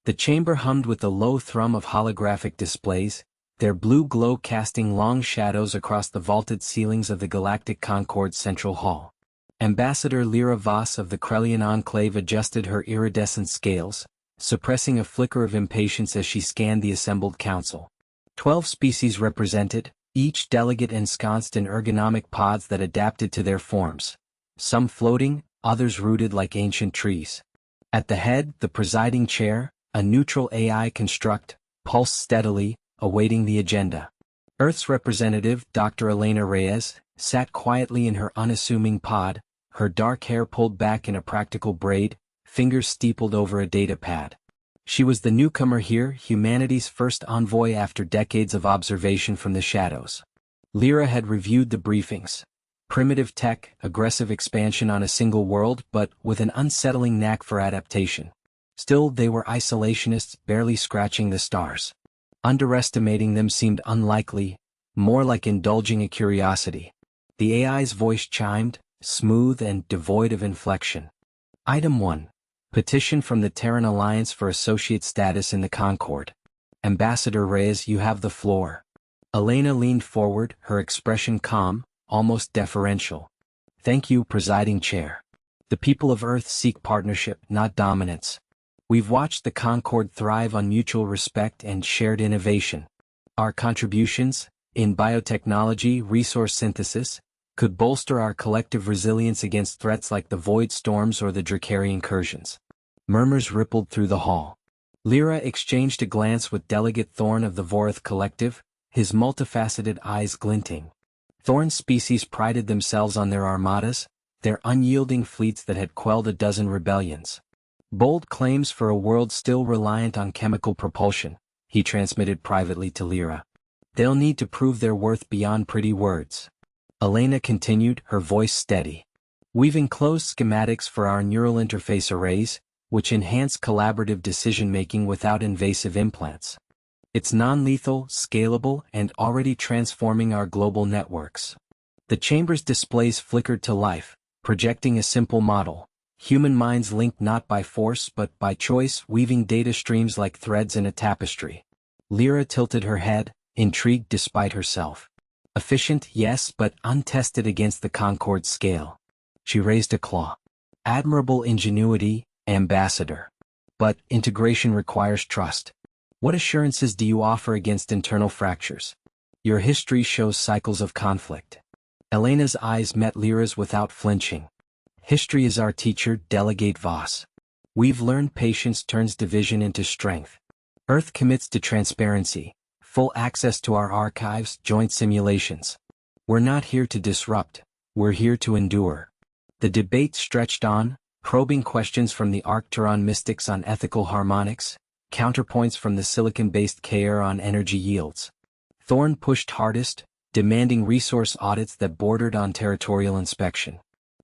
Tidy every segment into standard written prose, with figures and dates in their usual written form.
The chamber hummed with the low thrum of holographic displays, their blue glow casting long shadows across the vaulted ceilings of the Galactic Concorde's central hall. Ambassador Lyra Voss of the Krellian Enclave adjusted her iridescent scales, suppressing a flicker of impatience as she scanned the assembled council. 12 species represented, each delegate ensconced in ergonomic pods that adapted to their forms, some floating, others rooted like ancient trees. At the head, the presiding chair, a neutral AI construct, pulsed steadily, awaiting the agenda. Earth's representative, Dr. Elena Reyes, sat quietly in her unassuming pod, her dark hair pulled back in a practical braid, fingers steepled over a datapad. She was the newcomer here, humanity's first envoy after decades of observation from the shadows. Lyra had reviewed the briefings. Primitive tech, aggressive expansion on a single world, but with an unsettling knack for adaptation. Still, they were isolationists, barely scratching the stars. Underestimating them seemed unlikely, more like indulging a curiosity. The AI's voice chimed, smooth and devoid of inflection. Item 1. Petition from the Terran Alliance for associate status in the Concorde. Ambassador Reyes, you have the floor. Elena leaned forward, her expression calm, almost deferential. Thank you, presiding chair. The people of Earth seek partnership, not dominance. We've watched the Concorde thrive on mutual respect and shared innovation. Our contributions, in biotechnology, resource synthesis, could bolster our collective resilience against threats like the void storms or the Dracarian incursions. Murmurs rippled through the hall. Lyra exchanged a glance with Delegate Thorn of the Vorath Collective, his multifaceted eyes glinting. Thorn's species prided themselves on their armadas, their unyielding fleets that had quelled a dozen rebellions. Bold claims for a world still reliant on chemical propulsion, he transmitted privately to Lyra. They'll need to prove their worth beyond pretty words. Elena continued, her voice steady. We've enclosed schematics for our neural interface arrays, which enhance collaborative decision-making without invasive implants. It's non-lethal, scalable, and already transforming our global networks. The chamber's displays flickered to life, projecting a simple model. Human minds linked not by force but by choice, weaving data streams like threads in a tapestry. Lyra tilted her head, intrigued despite herself. Efficient, yes, but untested against the Concorde scale. She raised a claw. Admirable ingenuity, Ambassador. But integration requires trust. What assurances do you offer against internal fractures? Your history shows cycles of conflict. Elena's eyes met Lyra's without flinching. History is our teacher, Delegate Voss. We've learned patience turns division into strength. Earth commits to transparency, full access to our archives, joint simulations. We're not here to disrupt, we're here to endure. The debate stretched on, probing questions from the Arcturon mystics on ethical harmonics, counterpoints from the silicon-based Kaer on energy yields. Thorn pushed hardest, demanding resource audits that bordered on territorial inspection.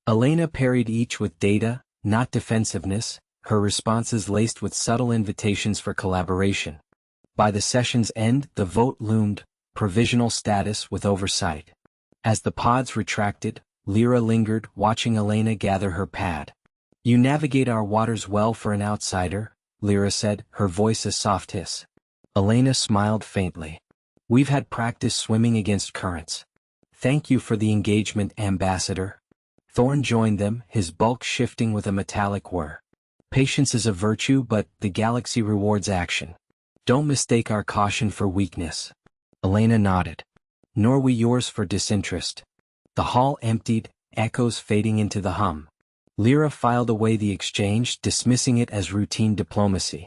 Elena parried each with data, not defensiveness, her responses laced with subtle invitations for collaboration. By the session's end, the vote loomed, provisional status with oversight. As the pods retracted, Lyra lingered, watching Elena gather her pad. You navigate our waters well for an outsider, Lyra said, her voice a soft hiss. Elena smiled faintly. We've had practice swimming against currents. Thank you for the engagement, Ambassador. Thorn joined them, his bulk shifting with a metallic whir. Patience is a virtue, but the galaxy rewards action. Don't mistake our caution for weakness. Elena nodded. Nor we yours for disinterest. The hall emptied, echoes fading into the hum. Lyra filed away the exchange, dismissing it as routine diplomacy.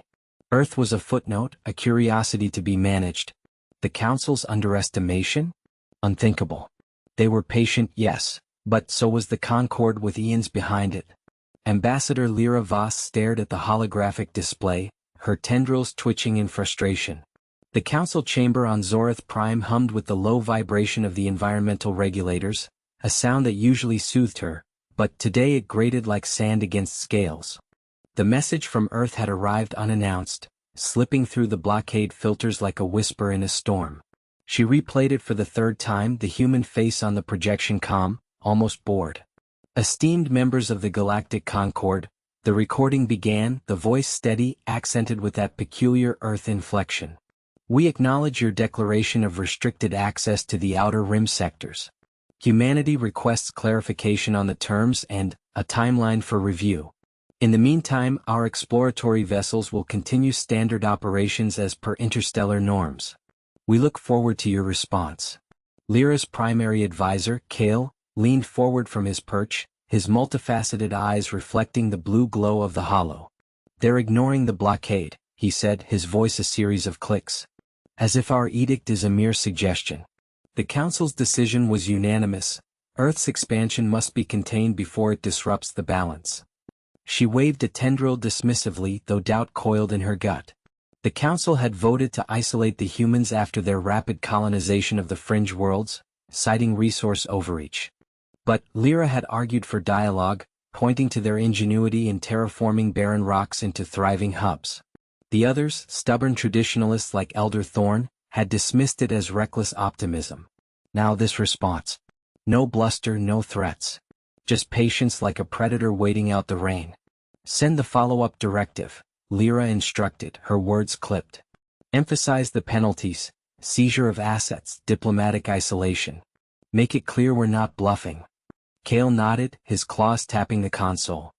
Earth was a footnote, a curiosity to be managed. The Council's underestimation? Unthinkable. They were patient, yes, but so was the Concorde with eons behind it. Ambassador Lyra Voss stared at the holographic display, her tendrils twitching in frustration. The council chamber on Zorath Prime hummed with the low vibration of the environmental regulators, a sound that usually soothed her, but today it grated like sand against scales. The message from Earth had arrived unannounced, slipping through the blockade filters like a whisper in a storm. She replayed it for the third time, the human face on the projection comm, almost bored. Esteemed members of the Galactic Concorde, The recording began, the voice steady, accented with that peculiar Earth inflection. We acknowledge your declaration of restricted access to the Outer Rim sectors. Humanity requests clarification on the terms and a timeline for review. In the meantime, our exploratory vessels will continue standard operations as per interstellar norms. We look forward to your response. Lyra's primary advisor, Kale, leaned forward from his perch, his multifaceted eyes reflecting the blue glow of the hollow. They're ignoring the blockade, he said, his voice a series of clicks. As if our edict is a mere suggestion. The Council's decision was unanimous. Earth's expansion must be contained before it disrupts the balance. She waved a tendril dismissively, though doubt coiled in her gut. The Council had voted to isolate the humans after their rapid colonization of the fringe worlds, citing resource overreach. But Lyra had argued for dialogue, pointing to their ingenuity in terraforming barren rocks into thriving hubs. The others, stubborn traditionalists like Elder Thorn, had dismissed it as reckless optimism. Now this response. No bluster, no threats. Just patience like a predator waiting out the rain. Send the follow-up directive, Lyra instructed, her words clipped. Emphasize the penalties, seizure of assets, diplomatic isolation. Make it clear we're not bluffing. Kale nodded, his claws tapping the console.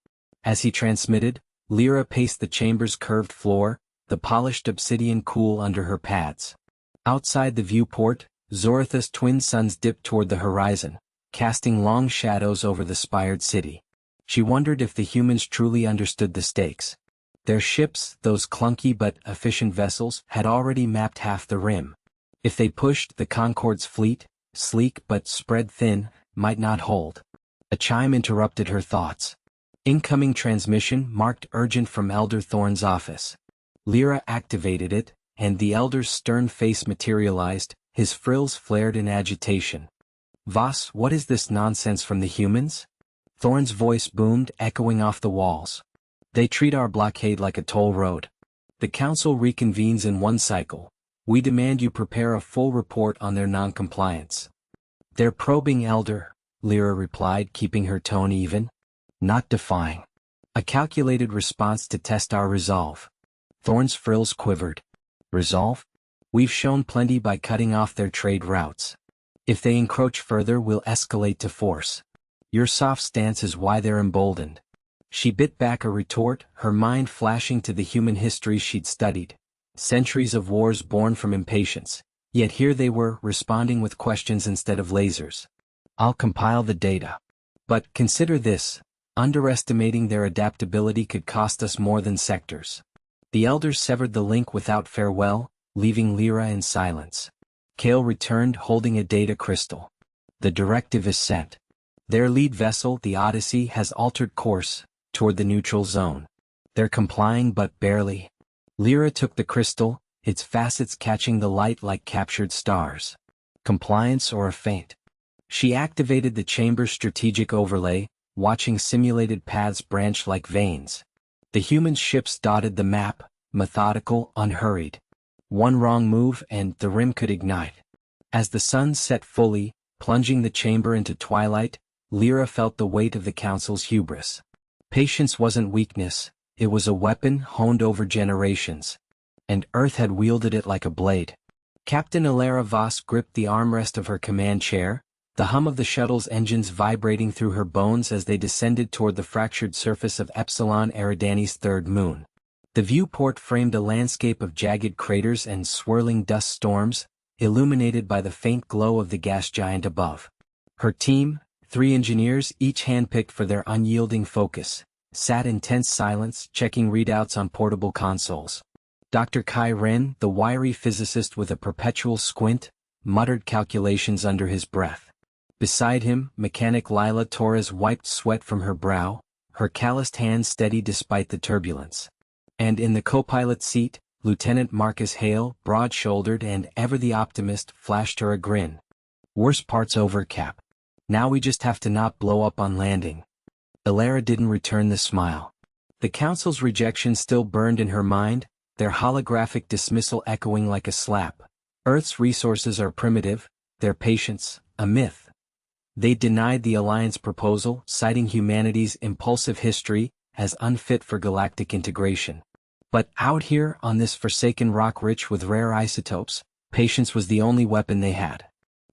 As he transmitted, Lyra paced the chamber's curved floor, the polished obsidian cool under her pads. Outside the viewport, Zoratha's twin suns dipped toward the horizon, casting long shadows over the spired city. She wondered if the humans truly understood the stakes. Their ships, those clunky but efficient vessels, had already mapped half the rim. If they pushed, the Concorde's fleet, sleek but spread thin, might not hold. A chime interrupted her thoughts. Incoming transmission marked urgent from Elder Thorn's office. Lyra activated it, and the Elder's stern face materialized, his frills flared in agitation. Voss, what is this nonsense from the humans? Thorn's voice boomed, echoing off the walls. They treat our blockade like a toll road. The Council reconvenes in one cycle. We demand you prepare a full report on their noncompliance. They're probing, Elder, Lyra replied, keeping her tone even. Not defying. A calculated response to test our resolve. Thorn's frills quivered. Resolve? We've shown plenty by cutting off their trade routes. If they encroach further, we'll escalate to force. Your soft stance is why they're emboldened. She bit back a retort, her mind flashing to the human history she'd studied. Centuries of wars born from impatience. Yet here they were, responding with questions instead of lasers. I'll compile the data. But consider this. Underestimating their adaptability could cost us more than sectors. The Elders severed the link without farewell, leaving Lyra in silence. Kale returned holding a data crystal. The directive is sent. Their lead vessel, the Odyssey, has altered course, toward the neutral zone. They're complying but barely. Lyra took the crystal, its facets catching the light like captured stars. Compliance or a feint? She activated the chamber's strategic overlay, watching simulated paths branch like veins. The human ships dotted the map, methodical, unhurried. One wrong move and the rim could ignite. As the sun set fully, plunging the chamber into twilight, Lyra felt the weight of the Council's hubris. Patience wasn't weakness, it was a weapon honed over generations. And Earth had wielded it like a blade. Captain Alara Voss gripped the armrest of her command chair, the hum of the shuttle's engines vibrating through her bones as they descended toward the fractured surface of Epsilon Eridani's third moon. The viewport framed a landscape of jagged craters and swirling dust storms, illuminated by the faint glow of the gas giant above. Her team, 3 engineers each handpicked for their unyielding focus, sat in tense silence, checking readouts on portable consoles. Dr. Kai Ren, the wiry physicist with a perpetual squint, muttered calculations under his breath. Beside him, mechanic Lila Torres wiped sweat from her brow, her calloused hands steady despite the turbulence. And in the co-pilot seat, Lieutenant Marcus Hale, broad-shouldered and ever the optimist, flashed her a grin. Worst part's over, Cap. Now we just have to not blow up on landing. Alara didn't return the smile. The Council's rejection still burned in her mind, their holographic dismissal echoing like a slap. Earth's resources are primitive, their patience, a myth. They denied the Alliance proposal, citing humanity's impulsive history, as unfit for galactic integration. But out here on this forsaken rock rich with rare isotopes, patience was the only weapon they had.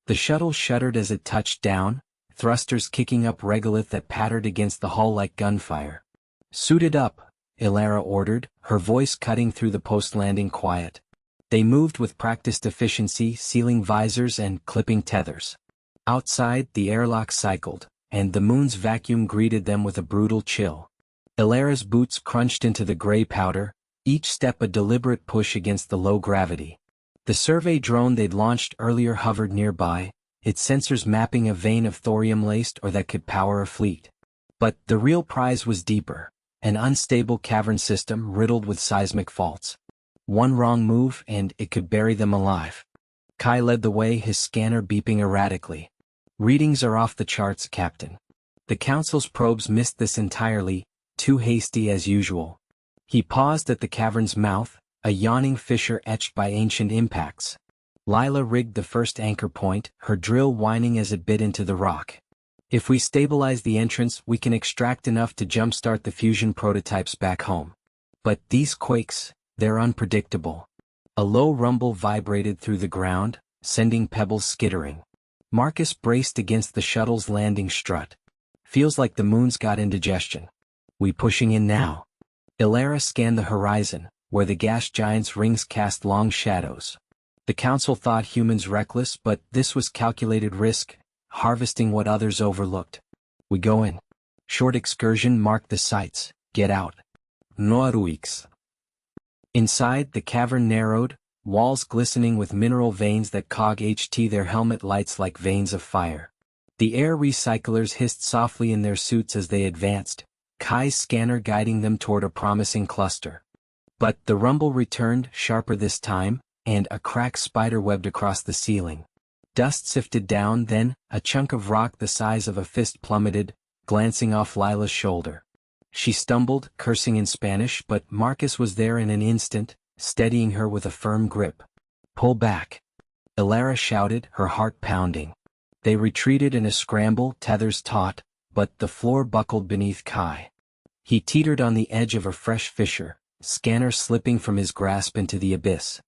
The shuttle shuddered as it touched down, thrusters kicking up regolith that pattered against the hull like gunfire. "Suited up," Ilara ordered, her voice cutting through the post-landing quiet. They moved with practiced efficiency, sealing visors and clipping tethers. Outside, the airlock cycled, and the moon's vacuum greeted them with a brutal chill. Ilara's boots crunched into the gray powder, each step a deliberate push against the low gravity. The survey drone they'd launched earlier hovered nearby, its sensors mapping a vein of thorium-laced or that could power a fleet. But the real prize was deeper, an unstable cavern system riddled with seismic faults. One wrong move and it could bury them alive. Kai led the way, his scanner beeping erratically. "Readings are off the charts, Captain." The Council's probes missed this entirely, too hasty as usual. He paused at the cavern's mouth, a yawning fissure etched by ancient impacts. Lila rigged the first anchor point, her drill whining as it bit into the rock. "If we stabilize the entrance, we can extract enough to jumpstart the fusion prototypes back home. But these quakes, they're unpredictable." A low rumble vibrated through the ground, sending pebbles skittering. Marcus braced against the shuttle's landing strut. "Feels like the moon's got indigestion. We pushing in now?" Ilara scanned the horizon, where the gas giant's rings cast long shadows. The Council thought humans reckless, but this was calculated risk, harvesting what others overlooked. "We go in." Short excursion marked the sights. "Get out." Noruix. Inside, the cavern narrowed, walls glistening with mineral veins that cog their helmet lights like veins of fire. The air recyclers hissed softly in their suits as they advanced, Kai's scanner guiding them toward a promising cluster. But the rumble returned, sharper this time, and a crack spiderwebbed across the ceiling. Dust sifted down, then, a chunk of rock the size of a fist plummeted, glancing off Lila's shoulder. She stumbled, cursing in Spanish, but Marcus was there in an instant, steadying her with a firm grip. "Pull back," Ilara shouted, her heart pounding. They retreated in a scramble, tethers taut, but the floor buckled beneath Kai. He teetered on the edge of a fresh fissure, scanner slipping from his grasp into the abyss.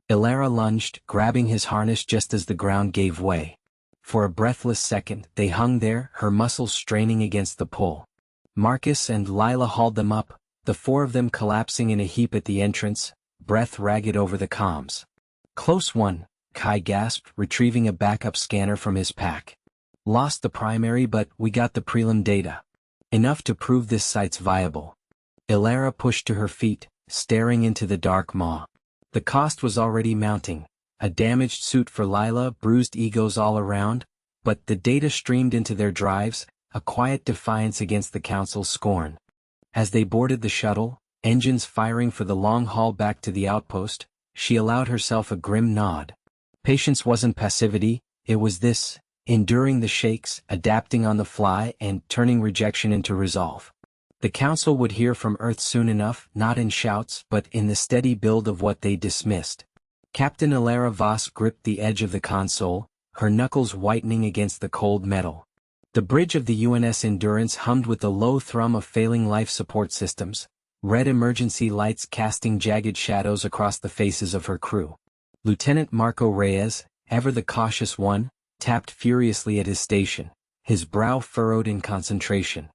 Ilara lunged, grabbing his harness just as the ground gave way. For a breathless second, they hung there, her muscles straining against the pull. Marcus and Lila hauled them up, the four of them collapsing in a heap at the entrance, breath ragged over the comms. "Close one," Kai gasped, retrieving a backup scanner from his pack. "Lost the primary, but we got the prelim data. Enough to prove this site's viable." Ilara pushed to her feet, staring into the dark maw. The cost was already mounting, a damaged suit for Lila, bruised egos all around, but the data streamed into their drives, a quiet defiance against the Council's scorn. As they boarded the shuttle, engines firing for the long haul back to the outpost, she allowed herself a grim nod. Patience wasn't passivity, it was this, enduring the shakes, adapting on the fly, and turning rejection into resolve. The Council would hear from Earth soon enough, not in shouts, but in the steady build of what they dismissed. Captain Ilara Voss gripped the edge of the console, her knuckles whitening against the cold metal. The bridge of the UNS Endurance hummed with the low thrum of failing life support systems, red emergency lights casting jagged shadows across the faces of her crew. Lieutenant Marco Reyes, ever the cautious one, tapped furiously at his station, his brow furrowed in concentration.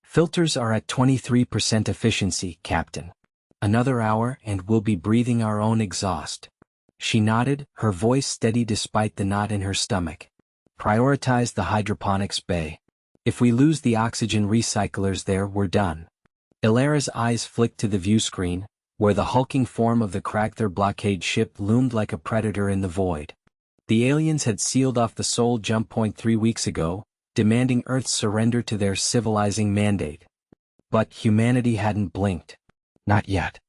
"Filters are at 23% efficiency, Captain. Another hour and we'll be breathing our own exhaust." She nodded, her voice steady despite the knot in her stomach. "Prioritize the hydroponics bay. If we lose the oxygen recyclers there, we're done." Ilara's eyes flicked to the view screen, where the hulking form of the Kragther blockade ship loomed like a predator in the void. The aliens had sealed off the Sol jump point 3 weeks ago, demanding Earth's surrender to their civilizing mandate. But humanity hadn't blinked. Not yet.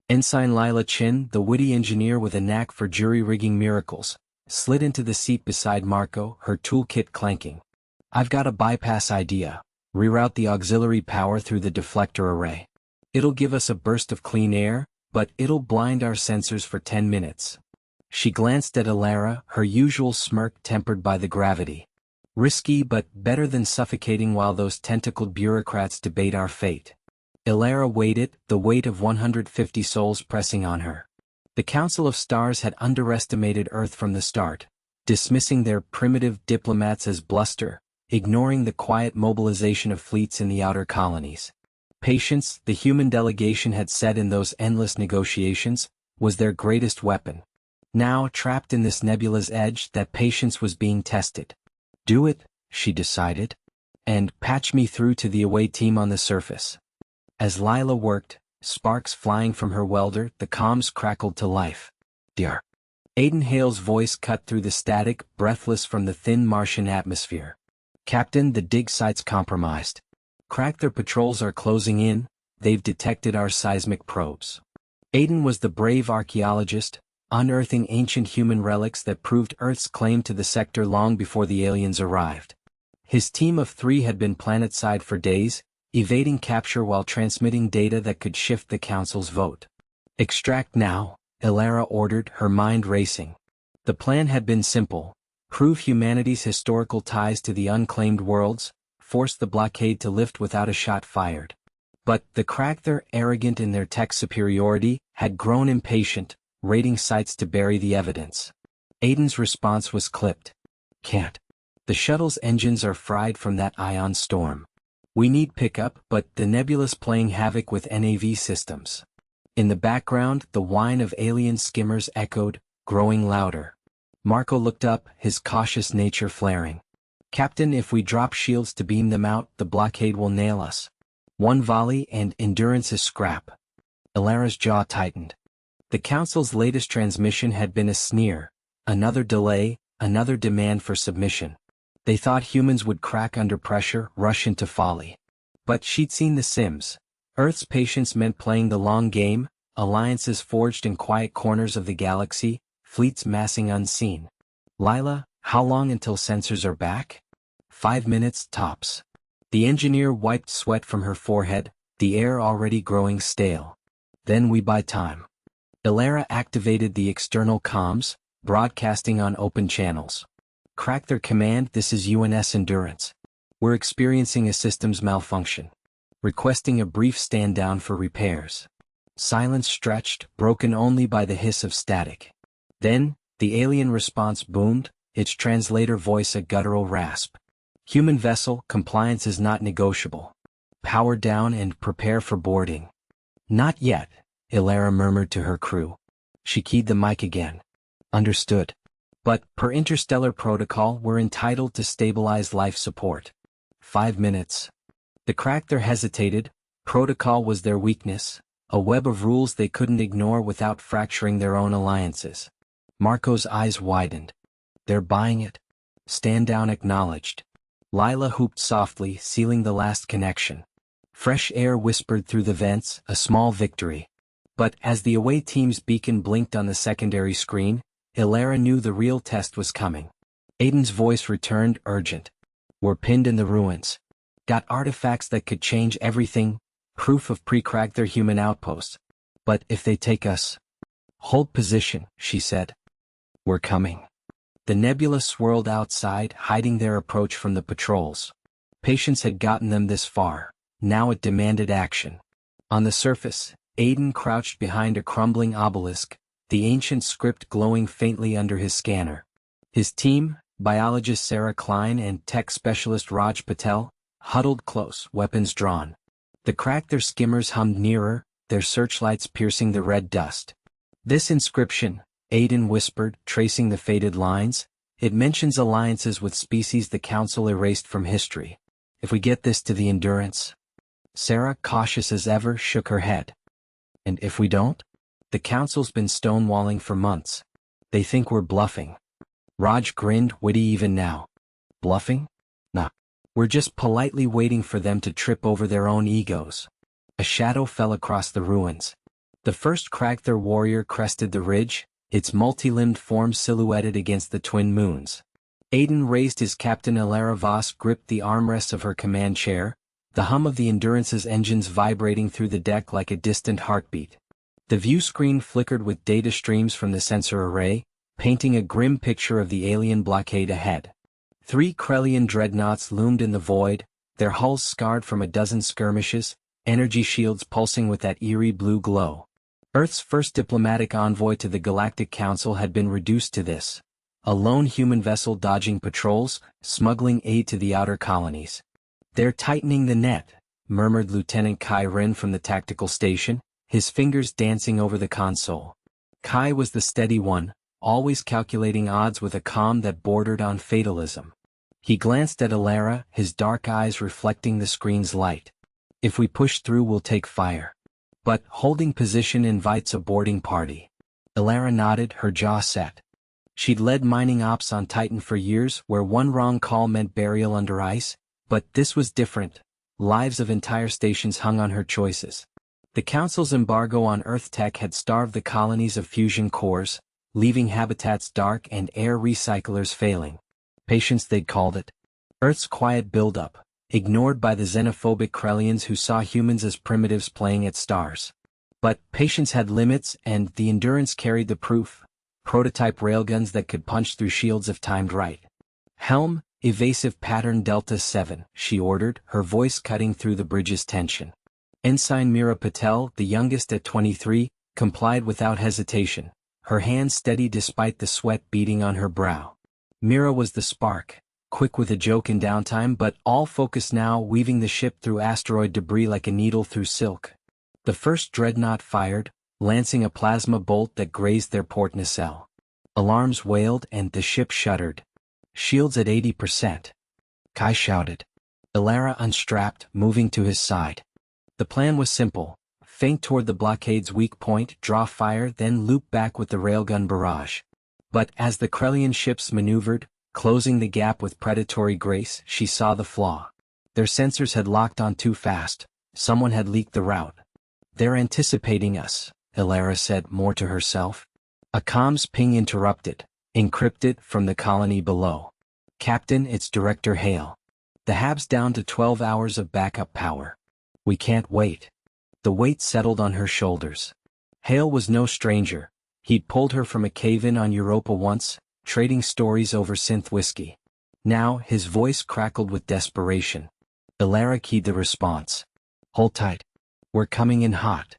Ensign Lila Chin, the witty engineer with a knack for jury-rigging miracles, slid into the seat beside Marco, her toolkit clanking. "I've got a bypass idea. Reroute the auxiliary power through the deflector array. It'll give us a burst of clean air, but it'll blind our sensors for 10 minutes. She glanced at Ilara, her usual smirk tempered by the gravity. "Risky but better than suffocating while those tentacled bureaucrats debate our fate." Ilara waited, the weight of 150 souls pressing on her. The Council of Stars had underestimated Earth from the start, dismissing their primitive diplomats as bluster, ignoring the quiet mobilization of fleets in the outer colonies. Patience, the human delegation had said in those endless negotiations, was their greatest weapon. Now, trapped in this nebula's edge, that patience was being tested. Do it, she decided. And patch me through to the away team on the surface. As Lila worked, sparks flying from her welder, the comms crackled to life. "Dr." Aiden Hale's voice cut through the static, breathless from the thin Martian atmosphere. "Captain, the dig site's compromised. Crack, their patrols are closing in, they've detected our seismic probes." Aiden was the brave archaeologist, unearthing ancient human relics that proved Earth's claim to the sector long before the aliens arrived. His team of 3 had been planetside for days, evading capture while transmitting data that could shift the Council's vote. "Extract now," Ilara ordered, her mind racing. The plan had been simple: prove humanity's historical ties to the unclaimed worlds, force the blockade to lift without a shot fired. But the Crackther, arrogant in their tech superiority, had grown impatient, raiding sites to bury the evidence. Aiden's response was clipped. "Can't. The shuttle's engines are fried from that ion storm. We need pickup, but the nebula's playing havoc with NAV systems." In the background, the whine of alien skimmers echoed, growing louder. Marco looked up, his cautious nature flaring. "Captain, if we drop shields to beam them out, the blockade will nail us. One volley and endurance is scrap." Ilara's jaw tightened. The Council's latest transmission had been a sneer, another delay, another demand for submission. They thought humans would crack under pressure, rush into folly. But she'd seen the Sims. Earth's patience meant playing the long game, alliances forged in quiet corners of the galaxy, fleets massing unseen. "Lila, how long until sensors are back?" 5 minutes, tops." The engineer wiped sweat from her forehead, the air already growing stale. "Then we buy time." Ilara activated the external comms, broadcasting on open channels. "Crack, their command, this is UNS Endurance. We're experiencing a systems malfunction. Requesting a brief stand-down for repairs." Silence stretched, broken only by the hiss of static. Then, the alien response boomed, its translator voice a guttural rasp. "Human vessel, compliance is not negotiable. Power down and prepare for boarding." "Not yet," Ilara murmured to her crew. She keyed the mic again. "Understood. But, per interstellar protocol, we're entitled to stabilize life support." 5 minutes. The Crackther hesitated. Protocol was their weakness, a web of rules they couldn't ignore without fracturing their own alliances. Marco's eyes widened. "They're buying it." Stand down acknowledged. Lila hooped softly, sealing the last connection. Fresh air whispered through the vents, a small victory. But as the away team's beacon blinked on the secondary screen, Ilara knew the real test was coming. Aiden's voice returned, urgent. "We're pinned in the ruins. Got artifacts that could change everything, proof of pre-Crackther human outposts. But if they take us..." "Hold position," she said. "We're coming." The nebula swirled outside, hiding their approach from the patrols. Patience had gotten them this far. Now it demanded action. On the surface, Aiden crouched behind a crumbling obelisk, the ancient script glowing faintly under his scanner. His team, biologist Sarah Klein and tech specialist Raj Patel, huddled close, weapons drawn. The Crackther skimmers hummed nearer, their searchlights piercing the red dust. "This inscription," Aiden whispered, tracing the faded lines, "it mentions alliances with species the Council erased from history. If we get this to the Endurance..." Sarah, cautious as ever, shook her head. "And if we don't? The Council's been stonewalling for months. They think we're bluffing." Raj grinned, witty even now. "Bluffing? Nah. We're just politely waiting for them to trip over their own egos." A shadow fell across the ruins. The first Crackther warrior crested the ridge, its multi-limbed form silhouetted against the twin moons. Aiden raised his captain. Ilara Voss gripped the armrests of her command chair, the hum of the Endurance's engines vibrating through the deck like a distant heartbeat. The view screen flickered with data streams from the sensor array, painting a grim picture of the alien blockade ahead. 3 Krellian dreadnoughts loomed in the void, their hulls scarred from a dozen skirmishes, energy shields pulsing with that eerie blue glow. Earth's first diplomatic envoy to the Galactic Council had been reduced to this. A lone human vessel dodging patrols, smuggling aid to the outer colonies. "They're tightening the net," murmured Lieutenant Kai Ren from the tactical station, his fingers dancing over the console. Kai was the steady one, always calculating odds with a calm that bordered on fatalism. He glanced at Alara, his dark eyes reflecting the screen's light. "If we push through, we'll take fire. But holding position invites a boarding party." Alara nodded, her jaw set. She'd led mining ops on Titan for years, where one wrong call meant burial under ice, but this was different. Lives of entire stations hung on her choices. The Council's embargo on Earth tech had starved the colonies of fusion cores, leaving habitats dark and air recyclers failing. Patience, they'd called it. Earth's quiet buildup, ignored by the xenophobic Krellians who saw humans as primitives playing at stars. But patience had limits, and the Endurance carried the proof. Prototype railguns that could punch through shields if timed right. "Helm, evasive pattern Delta 7, she ordered, her voice cutting through the bridge's tension. Ensign Mira Patel, the youngest at 23, complied without hesitation, her hands steady despite the sweat beading on her brow. Mira was the spark, quick with a joke in downtime but all focus now, weaving the ship through asteroid debris like a needle through silk. The first dreadnought fired, lancing a plasma bolt that grazed their port nacelle. Alarms wailed and the ship shuddered. "Shields at 80%. Kai shouted. Alara unstrapped, moving to his side. The plan was simple. Feint toward the blockade's weak point, draw fire, then loop back with the railgun barrage. But as the Krellian ships maneuvered, closing the gap with predatory grace, she saw the flaw. Their sensors had locked on too fast. Someone had leaked the route. "They're anticipating us," Alara said, more to herself. A comms ping interrupted, encrypted from the colony below. "Captain, it's Director Hale. The hab's down to 12 hours of backup power. We can't wait." The weight settled on her shoulders. Hale was no stranger. He'd pulled her from a cave-in on Europa once, trading stories over synth whiskey. Now, his voice crackled with desperation. Alara keyed the response. "Hold tight. We're coming in hot."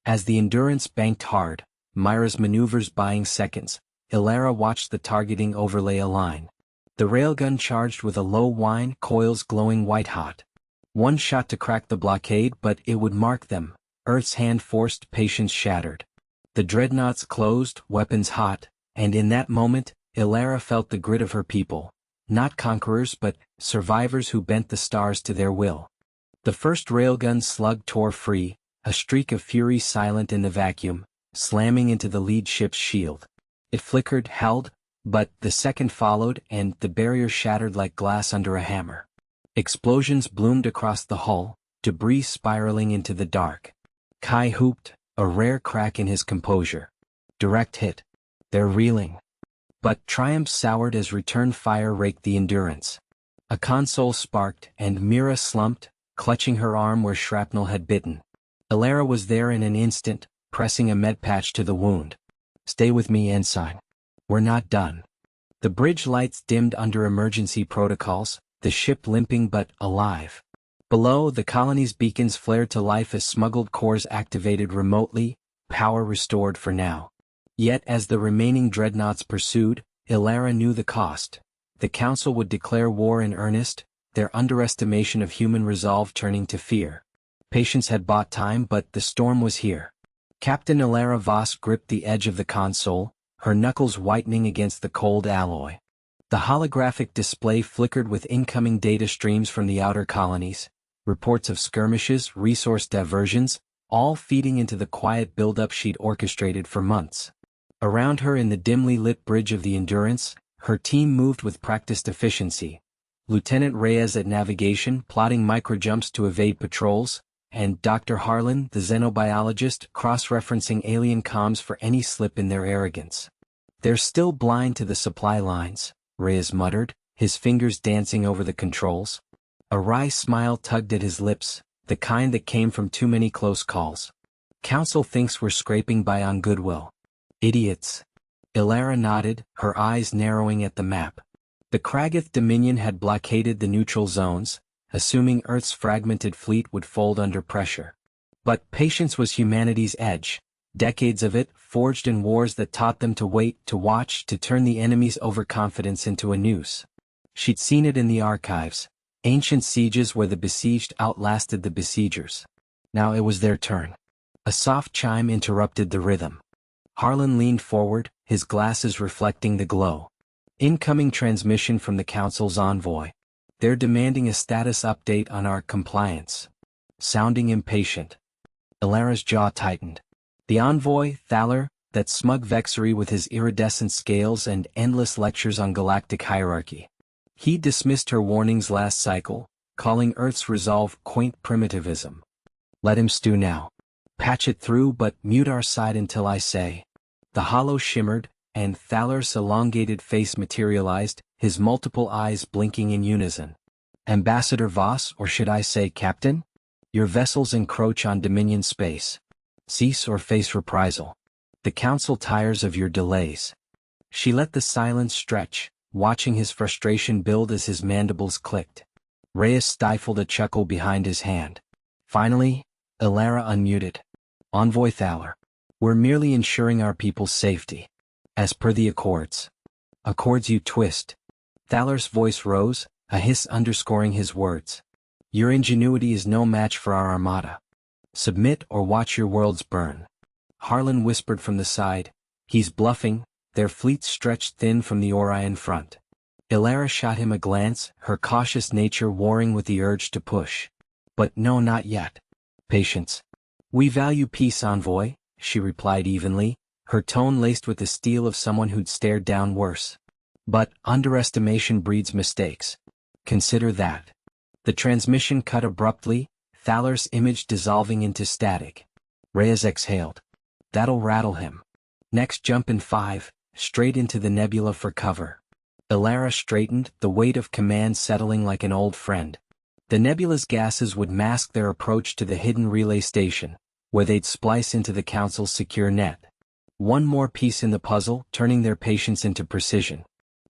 As the Endurance banked hard, Myra's maneuvers buying seconds, Alara watched the targeting overlay align. The railgun charged with a low whine, coils glowing white-hot. One shot to crack the blockade, but it would mark them. Earth's hand forced, patience shattered. The dreadnoughts closed, weapons hot, and in that moment, Alara felt the grit of her people. Not conquerors but survivors who bent the stars to their will. The first railgun slug tore free, a streak of fury silent in the vacuum, slamming into the lead ship's shield. It flickered, held, but the second followed and the barrier shattered like glass under a hammer. Explosions bloomed across the hull, debris spiraling into the dark. Kai whooped, a rare crack in his composure. Direct hit. They're reeling. But triumph soured as return fire raked the Endurance. A console sparked and Mira slumped, clutching her arm where shrapnel had bitten. Alara was there in an instant, pressing a med patch to the wound. "Stay with me, Ensign. We're not done." The bridge lights dimmed under emergency protocols, the ship limping but alive. Below, the colony's beacons flared to life as smuggled cores activated remotely, power restored for now. Yet as the remaining dreadnoughts pursued, Alara knew the cost. The Council would declare war in earnest, their underestimation of human resolve turning to fear. Patience had bought time, but the storm was here. Captain Alara Voss gripped the edge of the console, her knuckles whitening against the cold alloy. The holographic display flickered with incoming data streams from the outer colonies, reports of skirmishes, resource diversions, all feeding into the quiet buildup she'd orchestrated for months. Around her in the dimly lit bridge of the Endurance, her team moved with practiced efficiency. Lieutenant Reyes at navigation plotting microjumps to evade patrols, and Dr. Harlan, the xenobiologist, cross-referencing alien comms for any slip in their arrogance. "They're still blind to the supply lines," Reyes muttered, his fingers dancing over the controls. A wry smile tugged at his lips, the kind that came from too many close calls. "Council thinks we're scraping by on goodwill." "Idiots." Alara nodded, her eyes narrowing at the map. The Kragath Dominion had blockaded the neutral zones, assuming Earth's fragmented fleet would fold under pressure. But patience was humanity's edge, decades of it forged in wars that taught them to wait, to watch, to turn the enemy's overconfidence into a noose. She'd seen it in the archives, ancient sieges where the besieged outlasted the besiegers. Now it was their turn. A soft chime interrupted the rhythm. Harlan leaned forward, his glasses reflecting the glow. Incoming transmission from the Council's envoy. They're demanding a status update on our compliance. Sounding impatient. Ilara's jaw tightened. The envoy, Thaler, that smug vexery with his iridescent scales and endless lectures on galactic hierarchy. He dismissed her warnings last cycle, calling Earth's resolve quaint primitivism. Let him stew now. Patch it through but mute our side until I say. The hollow shimmered, and Thaler's elongated face materialized, his multiple eyes blinking in unison. Ambassador Voss, or should I say Captain? Your vessels encroach on Dominion space. Cease or face reprisal. The Council tires of your delays. She let the silence stretch, watching his frustration build as his mandibles clicked. Reyes stifled a chuckle behind his hand. Finally, Ilara unmuted. Envoy Thaler. We're merely ensuring our people's safety. As per the Accords. Accords you twist. Thaler's voice rose, a hiss underscoring his words. Your ingenuity is no match for our armada. Submit or watch your worlds burn. Harlan whispered from the side. He's bluffing, their fleet stretched thin from the Orion front. Ilara shot him a glance, her cautious nature warring with the urge to push. But no, not yet. Patience. We value peace, envoy, she replied evenly, her tone laced with the steel of someone who'd stared down worse. But underestimation breeds mistakes. Consider that. The transmission cut abruptly, Thaler's image dissolving into static. Reyes exhaled. That'll rattle him. Next jump in 5, straight into the nebula for cover. Ilara straightened, the weight of command settling like an old friend. The nebula's gases would mask their approach to the hidden relay station, where they'd splice into the Council's secure net. One more piece in the puzzle, turning their patience into precision.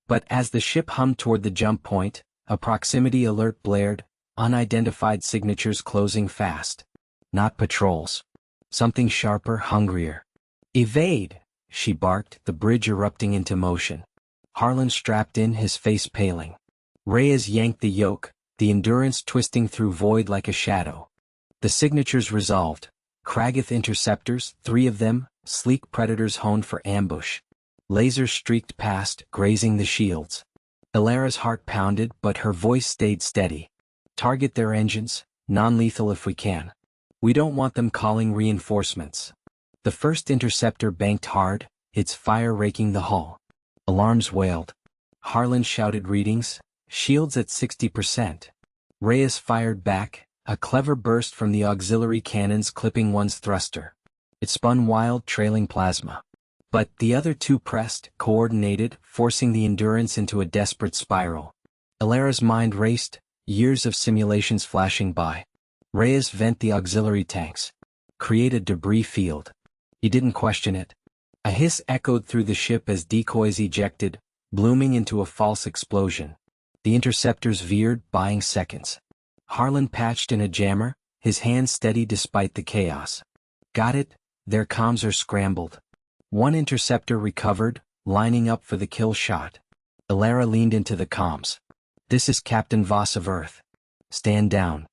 But as the ship hummed toward the jump point, a proximity alert blared, unidentified signatures closing fast. Not patrols. Something sharper, hungrier. Evade, she barked, the bridge erupting into motion. Harlan strapped in, his face paling. Reyes yanked the yoke, the endurance twisting through void like a shadow. The signatures resolved. Kragath interceptors, 3 of them, sleek predators honed for ambush. Lasers streaked past, grazing the shields. Ilara's heart pounded, but her voice stayed steady. Target their engines, non-lethal if we can. We don't want them calling reinforcements. The first interceptor banked hard, its fire raking the hull. Alarms wailed. Harlan shouted readings, shields at 60%. Reyes fired back, a clever burst from the auxiliary cannons clipping one's thruster. It spun wild, trailing plasma. But the other 2 pressed, coordinated, forcing the endurance into a desperate spiral. Ilara's mind raced, years of simulations flashing by. Reyes vent the auxiliary tanks. Create a debris field. He didn't question it. A hiss echoed through the ship as decoys ejected, blooming into a false explosion. The interceptors veered, buying seconds. Harlan patched in a jammer, his hand steady despite the chaos. Got it, their comms are scrambled. One interceptor recovered, lining up for the kill shot. Ilara leaned into the comms. This is Captain Voss of Earth. Stand down.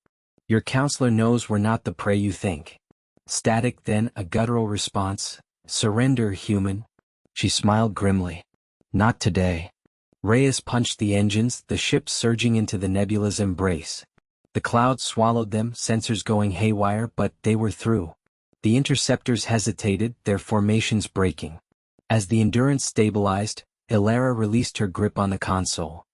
Your counselor knows we're not the prey you think. Static, then a guttural response. Surrender, human. She smiled grimly. Not today. Reyes punched the engines, the ship surging into the nebula's embrace. The clouds swallowed them, sensors going haywire, but they were through. The interceptors hesitated, their formations breaking. As the endurance stabilized, Ilara released her grip on the console.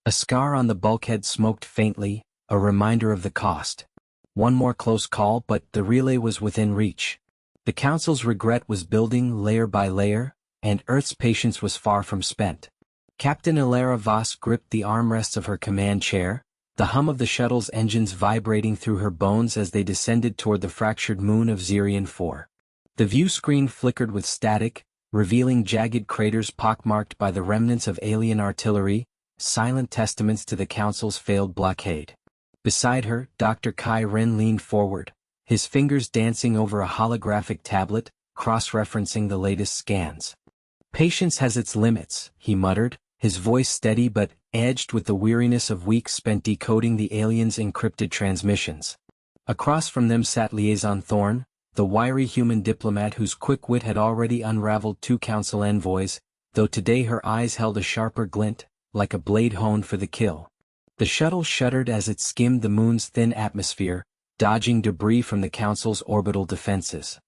A scar on the bulkhead smoked faintly, a reminder of the cost. One more close call, but the relay was within reach. The Council's regret was building layer by layer, and Earth's patience was far from spent. Captain Ilara Voss gripped the armrests of her command chair, the hum of the shuttle's engines vibrating through her bones as they descended toward the fractured moon of Xerion 4. The view screen flickered with static, revealing jagged craters pockmarked by the remnants of alien artillery, silent testaments to the Council's failed blockade. Beside her, Dr. Kai Ren leaned forward, his fingers dancing over a holographic tablet, cross-referencing the latest scans. Patience has its limits, he muttered, his voice steady but edged with the weariness of weeks spent decoding the aliens' encrypted transmissions. Across from them sat Liaison Thorn, the wiry human diplomat whose quick wit had already unraveled 2 council envoys, though today her eyes held a sharper glint, like a blade honed for the kill. The shuttle shuddered as it skimmed the moon's thin atmosphere, dodging debris from the council's orbital defenses.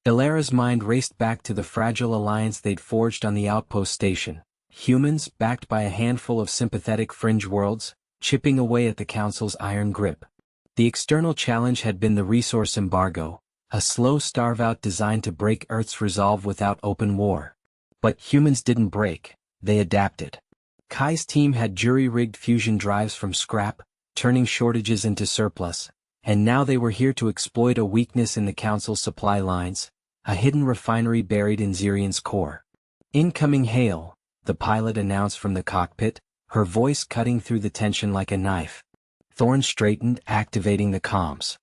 Ilara's mind raced back to the fragile alliance they'd forged on the outpost station, humans backed by a handful of sympathetic fringe worlds, chipping away at the council's iron grip. The external challenge had been the resource embargo, a slow starve-out designed to break Earth's resolve without open war. But humans didn't break, they adapted. Kai's team had jury-rigged fusion drives from scrap, turning shortages into surplus, and now they were here to exploit a weakness in the Council's supply lines, a hidden refinery buried in Zirion's core. "Incoming hail," the pilot announced from the cockpit, her voice cutting through the tension like a knife. Thorn straightened, activating the comms.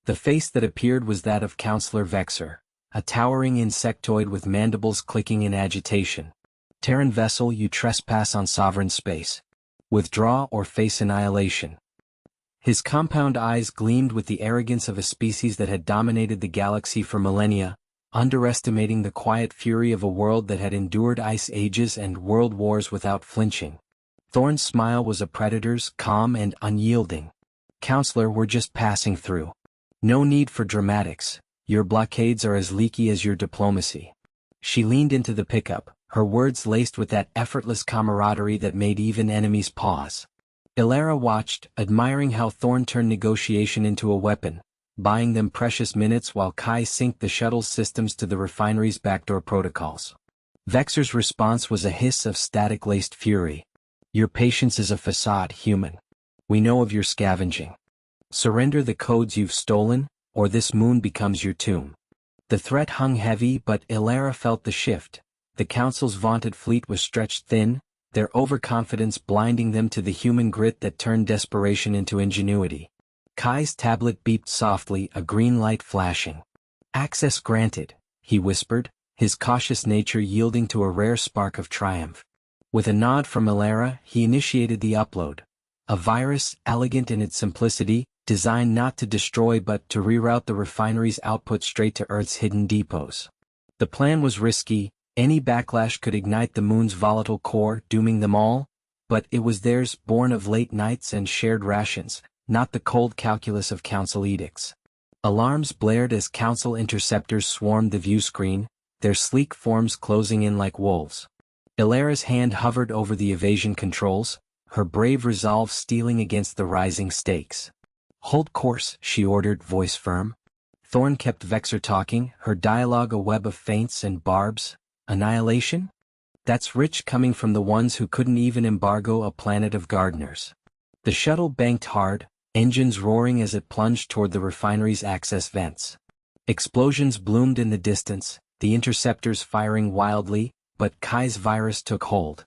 The face that appeared was that of Counselor Vexer, a towering insectoid with mandibles clicking in agitation. "Terran vessel, you trespass on sovereign space. Withdraw or face annihilation." His compound eyes gleamed with the arrogance of a species that had dominated the galaxy for millennia, underestimating the quiet fury of a world that had endured ice ages and world wars without flinching. Thorn's smile was a predator's, calm and unyielding. "Counselor, we're just passing through. No need for dramatics, your blockades are as leaky as your diplomacy." She leaned into the pickup, her words laced with that effortless camaraderie that made even enemies pause. Ilara watched, admiring how Thorn turned negotiation into a weapon, buying them precious minutes while Kai synced the shuttle's systems to the refinery's backdoor protocols. Vexer's response was a hiss of static-laced fury. "Your patience is a facade, human. We know of your scavenging. Surrender the codes you've stolen, or this moon becomes your tomb." The threat hung heavy, but Ilara felt the shift. The Council's vaunted fleet was stretched thin, their overconfidence blinding them to the human grit that turned desperation into ingenuity. Kai's tablet beeped softly, a green light flashing. "Access granted," he whispered, his cautious nature yielding to a rare spark of triumph. With a nod from Ilara, he initiated the upload. A virus, elegant in its simplicity, designed not to destroy but to reroute the refinery's output straight to Earth's hidden depots. The plan was risky. Any backlash could ignite the moon's volatile core, dooming them all, but it was theirs, born of late nights and shared rations, not the cold calculus of Council edicts. Alarms blared as Council interceptors swarmed the view screen, their sleek forms closing in like wolves. Ilara's hand hovered over the evasion controls, her brave resolve steeling against the rising stakes. "Hold course," she ordered, voice firm. Thorn kept Vexer talking, her dialogue a web of feints and barbs. "Annihilation? That's rich coming from the ones who couldn't even embargo a planet of gardeners." The shuttle banked hard, engines roaring as it plunged toward the refinery's access vents. Explosions bloomed in the distance, the interceptors firing wildly, but Kai's virus took hold.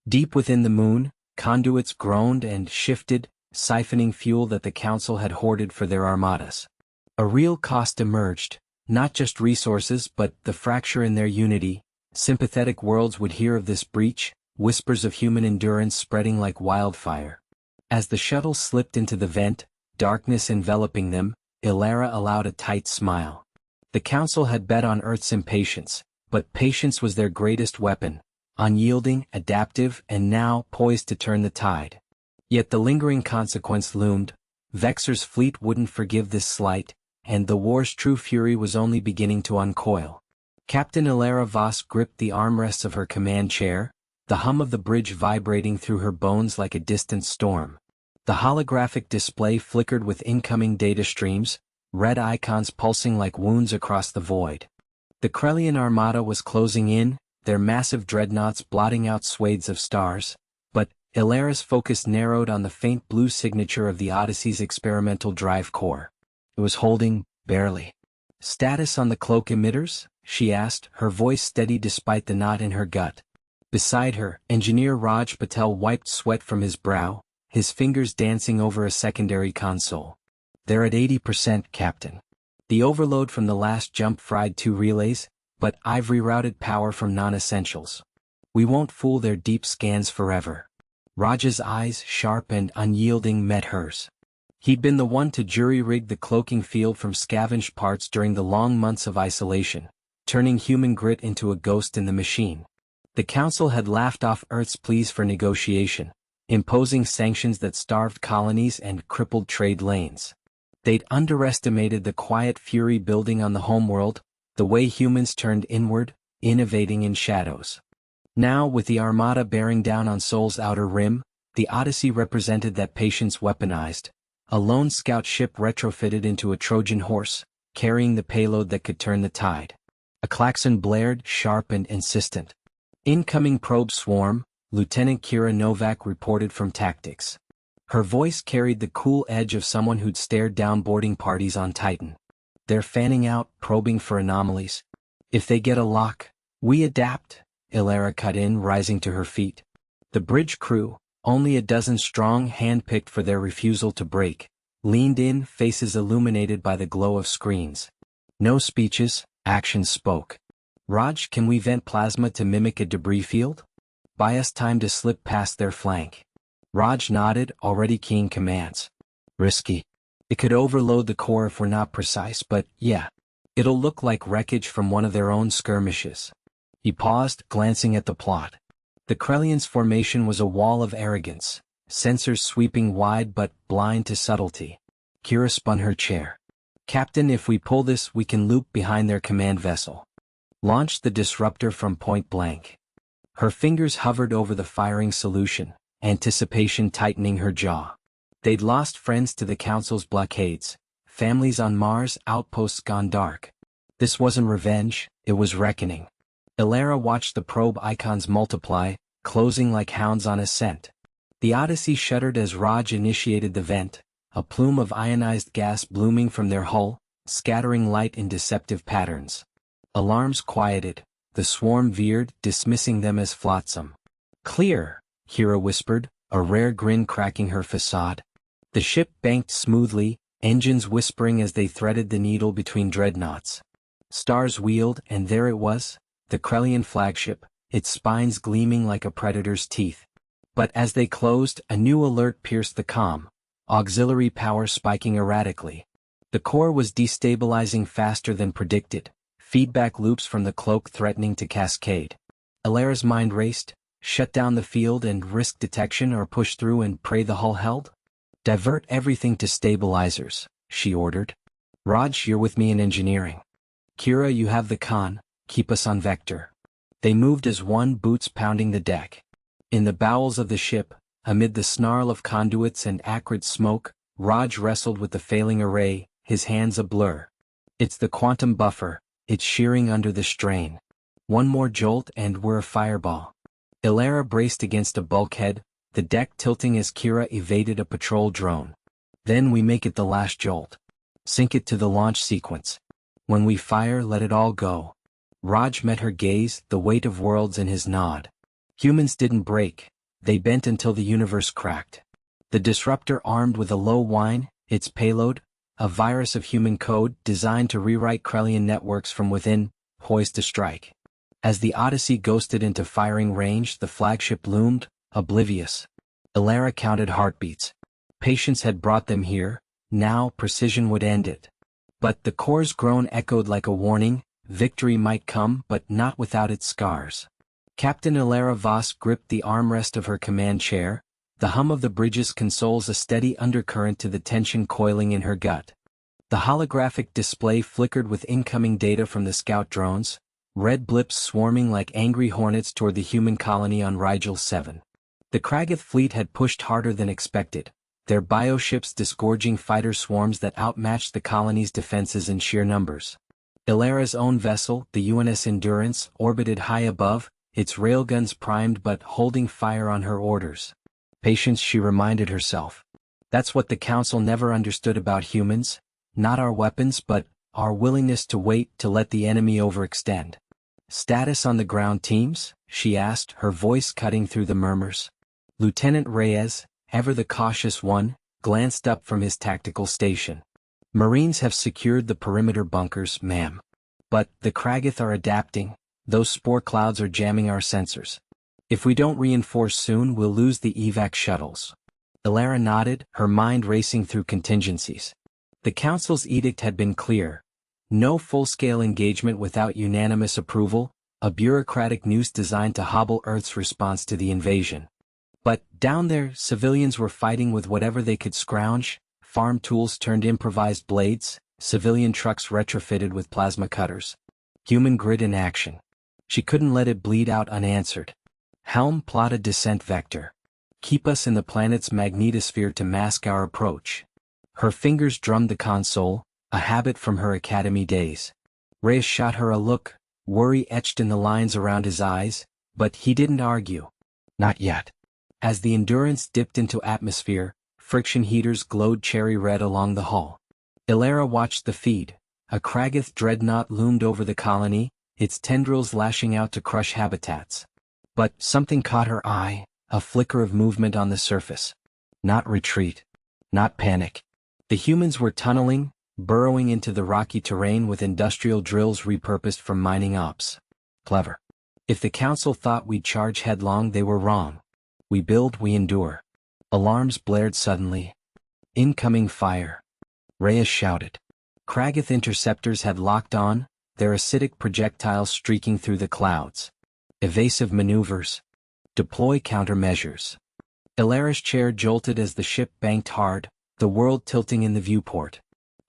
Deep within the moon, conduits groaned and shifted, siphoning fuel that the Council had hoarded for their armadas. A real cost emerged, not just resources but the fracture in their unity. Sympathetic worlds would hear of this breach, whispers of human endurance spreading like wildfire. As the shuttle slipped into the vent, darkness enveloping them, Ilara allowed a tight smile. The Council had bet on Earth's impatience, but patience was their greatest weapon, unyielding, adaptive, and now poised to turn the tide. Yet the lingering consequence loomed. Vexer's fleet wouldn't forgive this slight, and the war's true fury was only beginning to uncoil. Captain Ilara Voss gripped the armrests of her command chair, the hum of the bridge vibrating through her bones like a distant storm. The holographic display flickered with incoming data streams, red icons pulsing like wounds across the void. The Krellian armada was closing in, their massive dreadnoughts blotting out swathes of stars, but Ilara's focus narrowed on the faint blue signature of the Odyssey's experimental drive core. It was holding, barely. "Status on the cloak emitters?" she asked, her voice steady despite the knot in her gut. Beside her, Engineer Raj Patel wiped sweat from his brow, his fingers dancing over a secondary console. "They're at 80%, Captain. The overload from the last jump fried 2 relays, but I've rerouted power from non-essentials. We won't fool their deep scans forever." Raj's eyes, sharp and unyielding, met hers. He'd been the one to jury-rig the cloaking field from scavenged parts during the long months of isolation, turning human grit into a ghost in the machine. The Council had laughed off Earth's pleas for negotiation, imposing sanctions that starved colonies and crippled trade lanes. They'd underestimated the quiet fury building on the homeworld, the way humans turned inward, innovating in shadows. Now, with the Armada bearing down on Sol's outer rim, the Odyssey represented that patience weaponized, a lone scout ship retrofitted into a Trojan horse, carrying the payload that could turn the tide. A klaxon blared, sharp and insistent. "Incoming probe swarm," Lieutenant Kira Novak reported from tactics. Her voice carried the cool edge of someone who'd stared down boarding parties on Titan. "They're fanning out, probing for anomalies. If they get a lock, we adapt," Ilera cut in, rising to her feet. The bridge crew, only a dozen strong, handpicked for their refusal to break, leaned in, faces illuminated by the glow of screens. No speeches, action spoke. "Raj, can we vent plasma to mimic a debris field? Buy us time to slip past their flank." Raj nodded, already keying commands. "Risky. It could overload the core if we're not precise, but yeah. It'll look like wreckage from one of their own skirmishes." He paused, glancing at the plot. The Krellians' formation was a wall of arrogance, sensors sweeping wide but blind to subtlety. Kira spun her chair. "Captain, if we pull this, we can loop behind their command vessel. Launch the disruptor from point blank." Her fingers hovered over the firing solution, anticipation tightening her jaw. They'd lost friends to the Council's blockades, families on Mars, outposts gone dark. This wasn't revenge, it was reckoning. Ilera watched the probe icons multiply, closing like hounds on a scent. The Odyssey shuddered as Raj initiated the vent, a plume of ionized gas blooming from their hull, scattering light in deceptive patterns. Alarms quieted, the swarm veered, dismissing them as flotsam. "Clear," Kira whispered, a rare grin cracking her facade. The ship banked smoothly, engines whispering as they threaded the needle between dreadnoughts. Stars wheeled, and there it was, the Krellian flagship, its spines gleaming like a predator's teeth. But as they closed, a new alert pierced the comm, auxiliary power spiking erratically. The core was destabilizing faster than predicted, feedback loops from the cloak threatening to cascade. Ilera's mind raced. Shut down the field and risk detection, or push through and pray the hull held? "Divert everything to stabilizers," she ordered. "Raj, you're with me in engineering. Kira, you have the con, keep us on vector." They moved as one, boots pounding the deck. In the bowels of the ship, amid the snarl of conduits and acrid smoke, Raj wrestled with the failing array, his hands a blur. "It's the quantum buffer, it's shearing under the strain. One more jolt and we're a fireball." Ilera braced against a bulkhead, the deck tilting as Kira evaded a patrol drone. "Then we make it the last jolt. Sink it to the launch sequence. When we fire, let it all go." Raj met her gaze, the weight of worlds in his nod. Humans didn't break, they bent until the universe cracked. The disruptor, armed with a low whine, its payload, a virus of human code designed to rewrite Krellian networks from within, poised to strike. As the Odyssey ghosted into firing range, the flagship loomed, oblivious. Ilera counted heartbeats. Patience had brought them here, now precision would end it. But the core's groan echoed like a warning, victory might come, but not without its scars. Captain Ilera Voss gripped the armrest of her command chair, the hum of the bridge's consoles a steady undercurrent to the tension coiling in her gut. The holographic display flickered with incoming data from the scout drones, red blips swarming like angry hornets toward the human colony on Rigel 7. The Kragath fleet had pushed harder than expected, their bioships disgorging fighter swarms that outmatched the colony's defenses in sheer numbers. Ilera's own vessel, the UNS Endurance, orbited high above, its railguns primed but holding fire on her orders. Patience, she reminded herself. That's what the Council never understood about humans, not our weapons but our willingness to wait to let the enemy overextend. "Status on the ground teams?" she asked, her voice cutting through the murmurs. Lieutenant Reyes, ever the cautious one, glanced up from his tactical station. Marines have secured the perimeter bunkers, ma'am. But the Kragath are adapting, those spore clouds are jamming our sensors. If we don't reinforce soon, we'll lose the evac shuttles. Elara nodded, her mind racing through contingencies. The Council's edict had been clear. No full-scale engagement without unanimous approval, a bureaucratic noose designed to hobble Earth's response to the invasion. But down there, civilians were fighting with whatever they could scrounge, farm tools turned improvised blades, civilian trucks retrofitted with plasma cutters. Human grit in action. She couldn't let it bleed out unanswered. Helm plot a descent vector. Keep us in the planet's magnetosphere to mask our approach. Her fingers drummed the console, a habit from her academy days. Reyes shot her a look, worry etched in the lines around his eyes, but he didn't argue. Not yet. As the Endurance dipped into atmosphere, friction heaters glowed cherry red along the hull. Elara watched the feed. A Kragath dreadnought loomed over the colony, its tendrils lashing out to crush habitats. But something caught her eye, a flicker of movement on the surface. Not retreat. Not panic. The humans were tunneling, burrowing into the rocky terrain with industrial drills repurposed from mining ops. Clever. If the Council thought we'd charge headlong, they were wrong. We build, we endure. Alarms blared suddenly. Incoming fire. Reyes shouted. Kragath interceptors had locked on, their acidic projectiles streaking through the clouds. Evasive maneuvers. Deploy countermeasures. Elara's chair jolted as the ship banked hard, the world tilting in the viewport.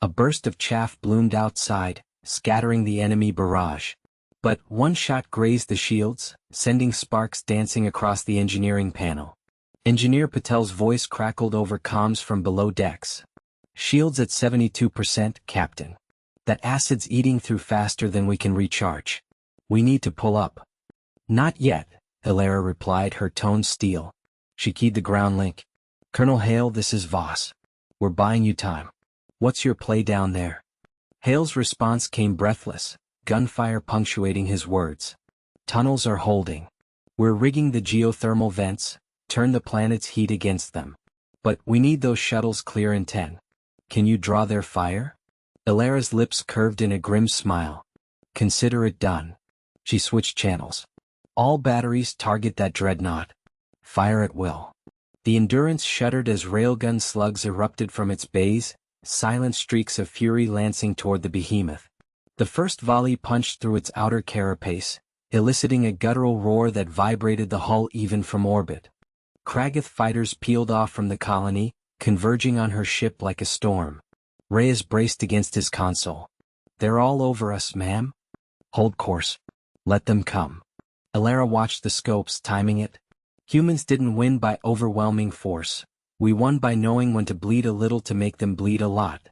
A burst of chaff bloomed outside, scattering the enemy barrage. But one shot grazed the shields, sending sparks dancing across the engineering panel. Engineer Patel's voice crackled over comms from below decks. Shields at 72%, Captain. That acid's eating through faster than we can recharge. We need to pull up. Not yet, Elara replied, her tone steel. She keyed the ground link. Colonel Hale, this is Voss. We're buying you time. What's your play down there? Hale's response came breathless, gunfire punctuating his words. Tunnels are holding. We're rigging the geothermal vents, turn the planet's heat against them. But we need those shuttles clear in 10. Can you draw their fire? Elara's lips curved in a grim smile. Consider it done. She switched channels. All batteries target that dreadnought. Fire at will. The Endurance shuddered as railgun slugs erupted from its bays, silent streaks of fury lancing toward the behemoth. The first volley punched through its outer carapace, eliciting a guttural roar that vibrated the hull even from orbit. Kragath fighters peeled off from the colony, converging on her ship like a storm. Reyes braced against his console. They're all over us, ma'am. Hold course. Let them come. Elara watched the scopes, timing it. Humans didn't win by overwhelming force. We won by knowing when to bleed a little to make them bleed a lot.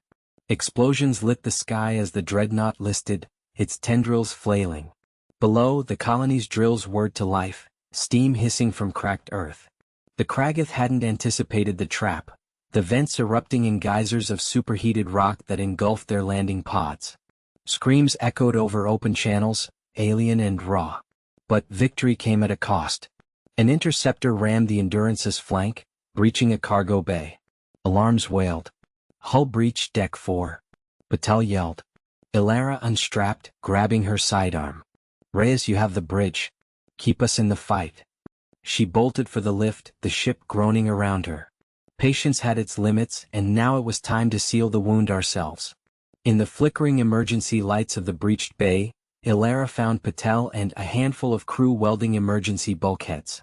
Explosions lit the sky as the dreadnought listed, its tendrils flailing. Below, the colony's drills whirred to life, steam hissing from cracked earth. The Kragath hadn't anticipated the trap, the vents erupting in geysers of superheated rock that engulfed their landing pods. Screams echoed over open channels, alien and raw. But victory came at a cost. An interceptor rammed the Endurance's flank, breaching a cargo bay. Alarms wailed. Hull breach, deck 4. Patel yelled. Elara unstrapped, grabbing her sidearm. Reyes, you have the bridge. Keep us in the fight. She bolted for the lift, the ship groaning around her. Patience had its limits, and now it was time to seal the wound ourselves. In the flickering emergency lights of the breached bay, Elara found Patel and a handful of crew welding emergency bulkheads.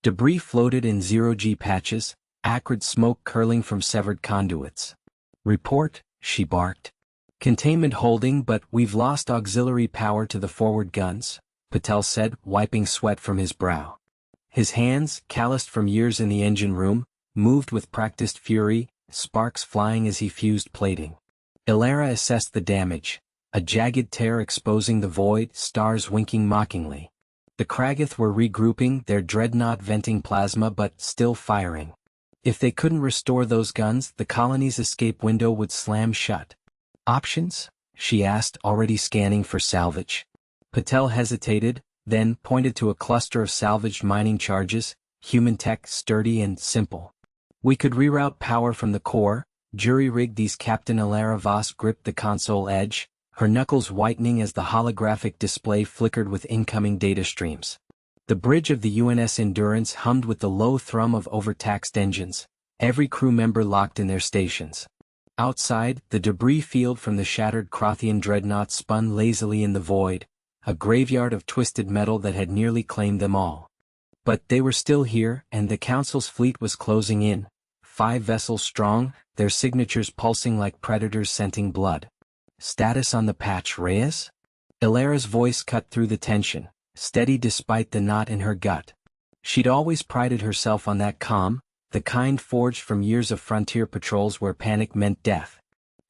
Debris floated in zero-G patches, acrid smoke curling from severed conduits. Report, she barked. Containment holding, but we've lost auxiliary power to the forward guns, Patel said, wiping sweat from his brow. His hands, calloused from years in the engine room, moved with practiced fury, sparks flying as he fused plating. Elara assessed the damage. A jagged tear exposing the void, stars winking mockingly. The Kragath were regrouping, their dreadnought venting plasma but still firing. If they couldn't restore those guns, the colony's escape window would slam shut. Options? She asked, already scanning for salvage. Patel hesitated, then pointed to a cluster of salvaged mining charges, human tech, sturdy and simple. We could reroute power from the core, jury-rig these. Captain Elara Voss gripped the console edge, her knuckles whitening as the holographic display flickered with incoming data streams. The bridge of the UNS Endurance hummed with the low thrum of overtaxed engines, every crew member locked in their stations. Outside, the debris field from the shattered Crothian dreadnought spun lazily in the void, a graveyard of twisted metal that had nearly claimed them all. But they were still here, and the Council's fleet was closing in, 5 vessels strong, their signatures pulsing like predators scenting blood. Status on the patch, Reyes? Elara's voice cut through the tension, steady despite the knot in her gut. She'd always prided herself on that calm, the kind forged from years of frontier patrols where panic meant death.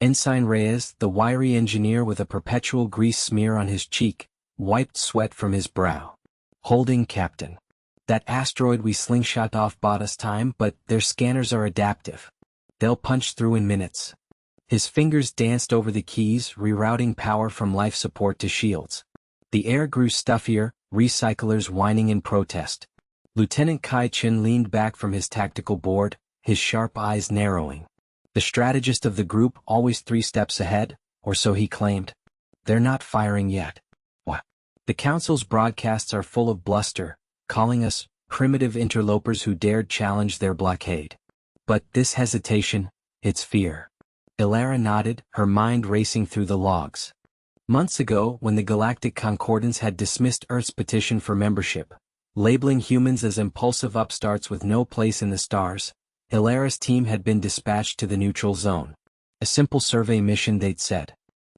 Ensign Reyes, the wiry engineer with a perpetual grease smear on his cheek, wiped sweat from his brow. Holding, Captain. That asteroid we slingshot off bought us time, but their scanners are adaptive. They'll punch through in minutes. His fingers danced over the keys, rerouting power from life support to shields. The air grew stuffier, recyclers whining in protest. Lieutenant Kai Chin leaned back from his tactical board, his sharp eyes narrowing. The strategist of the group, always 3 steps ahead, or so he claimed. They're not firing yet. What? The Council's broadcasts are full of bluster, calling us primitive interlopers who dared challenge their blockade. But this hesitation, it's fear. Elara nodded, her mind racing through the logs. Months ago, when the Galactic Concordance had dismissed Earth's petition for membership, labeling humans as impulsive upstarts with no place in the stars, Elara's team had been dispatched to the neutral zone. A simple survey mission, they'd said.